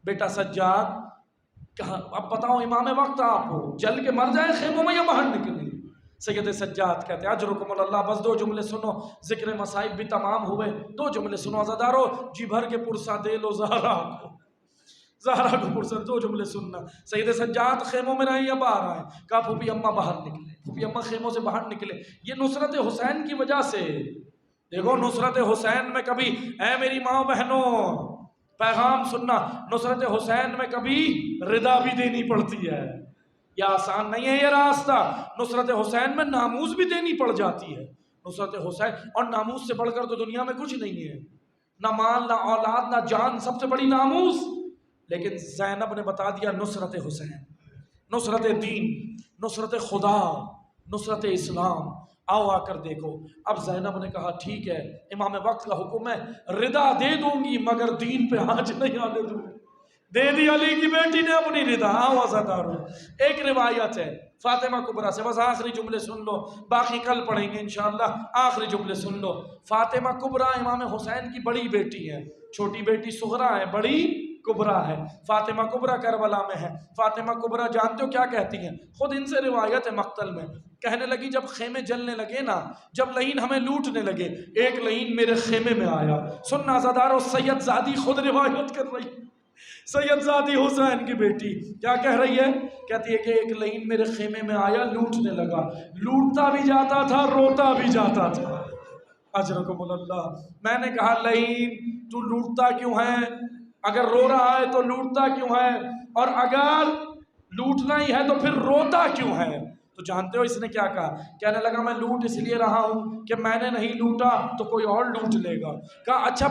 بیٹا سجاد کہاں، اب بتاؤ امام وقت آپ ہو، جل کے مر جائے خیموں میں یا باہر نکلیں؟ سید سجاد کہتے ہیں اجرکم اللہ، بس 2 جملے سنو، ذکر مصائب بھی تمام ہوئے، 2 جملے سنو عزادارو، جی بھر کے پرسا دے لو زہرا کو، زہرا کو پرسا، 2 جملے سننا۔ سید سجاد خیموں میں رہیں یا باہر آئیں؟ کہا پھوپھی اماں باہر نکلے، پھوپھی اماں خیموں سے باہر نکلے، یہ نصرت حسین کی وجہ سے۔ دیکھو نصرت حسین میں کبھی، اے میری ماں بہنوں پیغام سننا، نصرت حسین میں کبھی ردا بھی دینی پڑتی ہے، یہ آسان نہیں ہے یہ راستہ۔ نصرت حسین میں ناموس بھی دینی پڑ جاتی ہے، نصرت حسین، اور ناموس سے بڑھ کر تو دنیا میں کچھ نہیں ہے، نہ مال نہ اولاد نہ جان، سب سے بڑی ناموس۔ لیکن زینب نے بتا دیا نصرت حسین، نصرت دین، نصرت خدا، نصرت اسلام۔ آؤ آ کر دیکھو۔ اب زینب نے کہا ٹھیک ہے، امام وقت کا حکم ہے، ردا دے دوں گی مگر دین پہ آنچ نہیں آنے دوں گی۔ دے دی علی کی بیٹی نے اپنی ردا۔ آؤ عزادارو، ایک روایت ہے فاطمہ کبریٰ سے، بس آخری جملے سن لو، باقی کل پڑھیں گے انشاءاللہ، آخری جملے سن لو۔ فاطمہ کبریٰ امام حسین کی بڑی بیٹی ہے، چھوٹی بیٹی صغریٰ ہے، بڑی کبریٰ ہے۔ فاطمہ کبریٰ کربلا میں ہے۔ فاطمہ کبریٰ جانتے ہو کیا کہتی ہیں؟ خود ان سے روایت ہے مقتل میں، کہنے لگی جب خیمے جلنے لگے نا، جب لعین ہمیں لوٹنے لگے، ایک لعین میرے خیمے میں آیا۔ سننا عزادارو، سید زادی خود روایت کر رہی، سید زادی حسین کی بیٹی کیا کہہ رہی ہے؟ کہتی ہے کہ ایک لعین میرے خیمے میں آیا، لوٹنے لگا، لوٹتا بھی جاتا تھا روتا بھی جاتا تھا۔ اجرکم اللہ۔ میں نے کہا لعین تو لوٹتا کیوں ہے؟ اگر رو رہا ہے تو لوٹتا کیوں ہے؟ اور اگر لوٹنا ہی ہے تو پھر روتا کیوں ہے؟ تو جانتے ہو اس نے کیا کہا؟ کہنے لگا میں لوٹ اس لیے رہا ہوں کہ میں نے نہیں لوٹا تو کوئی اور لوٹ لے گا۔ کہا اچھا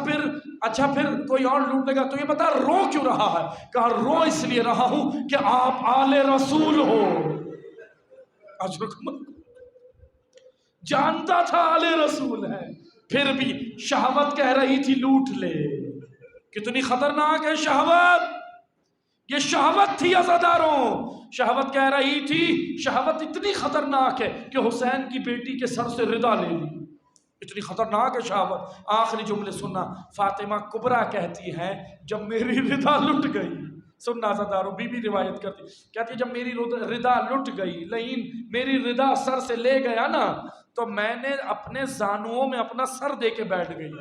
پھر کوئی اور لوٹ لے گا تو یہ بتا رو کیوں رہا ہے؟ کہا رو اس لیے رہا ہوں کہ آپ آل رسول ہو۔ جانتا تھا آل رسول ہے، پھر بھی شہوت کہہ رہی تھی لوٹ لے۔ کتنی خطرناک ہے شہوت، یہ شہوت تھی عزاداروں، شہوت کہہ رہی تھی، شہوت اتنی خطرناک ہے کہ حسین کی بیٹی کے سر سے ردا لے لی، اتنی خطرناک ہے شہوت۔ آخری جملے سننا، فاطمہ کبریٰ کہتی ہے جب میری ردا لٹ گئی، سننا عزاداروں، بی بی روایت کرتی، کہتی جب میری ردا لٹ گئی، لعین میری ردا سر سے لے گیا نا، تو میں نے اپنے زانوؤں میں اپنا سر دے کے بیٹھ گئی،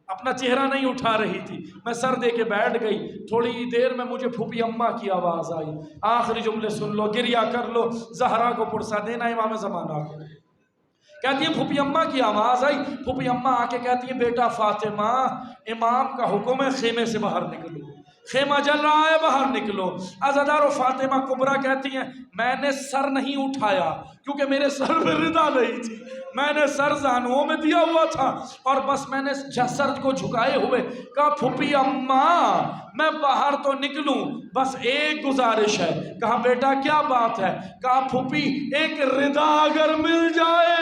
اپنا چہرہ نہیں اٹھا رہی تھی، میں سر دے کے بیٹھ گئی۔ تھوڑی دیر میں مجھے پھوپھی اماں کی آواز آئی، آخری جملے سن لو، گریہ کر لو، زہرا کو پرسا دینا امام زمانہ کو۔ کہتی ہے پھوپھی اماں کی آواز آئی، پھوپھی اماں آ کے کہتی ہے بیٹا فاطمہ، امام کا حکم ہے خیمے سے باہر نکلو۔ خیمہ جل رہا ہے باہر نکلو۔ عزادار و فاطمہ کبریٰ کہتی ہیں میں نے سر نہیں اٹھایا کیونکہ میرے سر پہ ردا نہیں تھی، میں نے سر زانوؤں میں دیا ہوا تھا اور بس میں نے سر کو جھکائے ہوئے کہا پھوپھی اماں میں باہر تو نکلوں بس ایک گزارش ہے۔ کہا بیٹا کیا بات ہے؟ کہا پھوپھی ایک ردا اگر مل جائے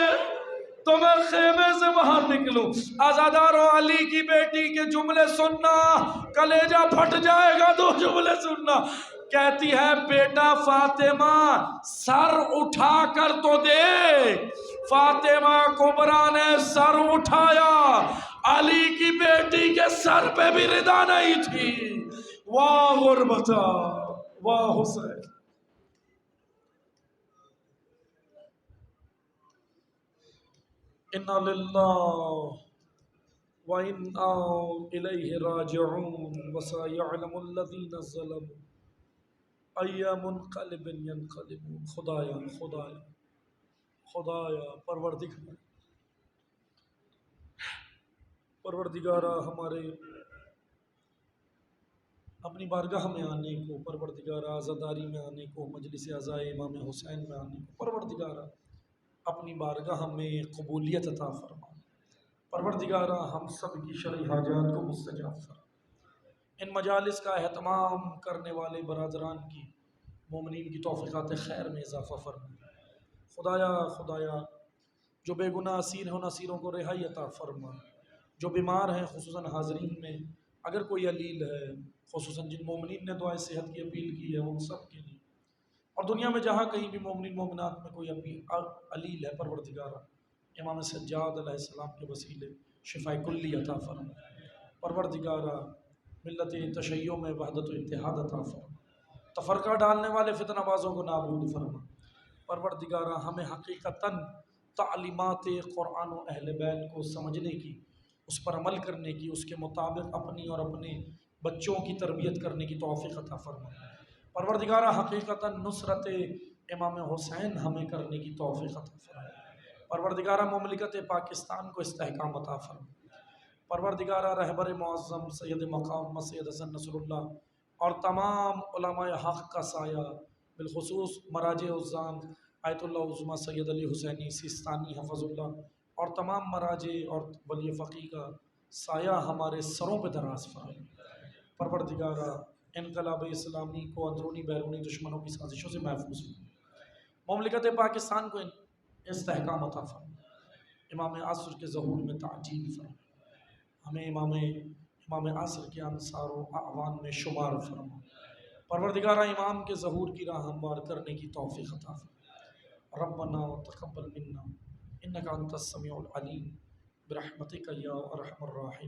تو میں خیمے سے باہر نکلوں۔ عزادارو علی کی بیٹی کے جملے سننا، کلیجہ پھٹ جائے گا، دو جملے سننا۔ کہتی ہے بیٹا فاطمہ سر اٹھا کر تو دے۔ فاطمہ کبریٰ نے سر اٹھایا، علی کی بیٹی کے سر پہ بھی ردا نہیں تھی۔ واہ غربتا واہ حسین۔ اِنَّا لِلَّهِ وَإِنَّا إِلَيْهِ راجعون وَسَيَعْلَمُ الَّذِينَ ظَلَمُوا أَيَّ مُنقَلِبٍ يَنقَلِبُونَ۔ خدایا خدایا خدایا پروردگارہ ہمارے اپنی بارگاہ میں آنے کو، پروردگارہ عزاداری میں آنے کو، مجلس عزائے امام حسین میں آنے کو پروردگارہ اپنی بارگاہ میں قبولیت عطا فرما۔ پروردگارہ ہم سب کی شرعی حاجات کو مستجاب فرما۔ ان مجالس کا اہتمام کرنے والے برادران کی مومنین کی توفیقات خیر میں اضافہ فرما۔ خدایا جو بے گناہ اسیر ہیں ان اسیروں کو رہائی عطا فرما۔ جو بیمار ہیں خصوصاً حاضرین میں اگر کوئی علیل ہے، خصوصاً جن مومنین نے دعائے صحت کی اپیل کی ہے ان سب کے لیے، اور دنیا میں جہاں کہیں بھی مومنین مومنات میں کوئی علیل ہے پروردگارہ امام سجاد علیہ السلام کے وسیلے شفاء کلی عطا فرما۔ پروردگارہ ملت تشیع میں وحدت و اتحاد عطا فرما۔ تفرقہ ڈالنے والے فتنہ بازوں کو نابود فرما۔ پروردگارہ ہمیں حقیقتاً تعلیمات قرآن و اہل بیت کو سمجھنے کی، اس پر عمل کرنے کی، اس کے مطابق اپنی اور اپنے بچوں کی تربیت کرنے کی توفیق عطا فرما۔ پروردگارہ حقیقتاً نصرت امام حسین ہمیں کرنے کی توفیق عطا فرما۔ پروردگارہ مملکت پاکستان کو استحکام عطا فرما۔ پروردگارہ رہبر معظم سید مقام سید حسن نصر اللہ اور تمام علماء حق کا سایہ، بالخصوص مراجع عظام آیت اللہ عظمہ سید علی حسینی سیستانی حفظ اللہ اور تمام مراجع اور ولی فقی کا سایہ ہمارے سروں پہ دراز فرما۔ پروردگارہ انقلاب اسلامی کو اندرونی بیرونی دشمنوں کی سازشوں سے محفوظ فرما۔ مملکت پاکستان کو استحکام عطا فرما۔ امام عصر کے ظہور میں تعجیل فرما۔ ہمیں امام عصر کے انصار و اعوان میں شمار فرما۔ پروردگارہ امام کے ظہور کی راہ ہموار کرنے کی توفیق عطا فرما۔ ربنا تقبل منا انک انت السمیع العلیم برحمتک یا ارحم الراحمین۔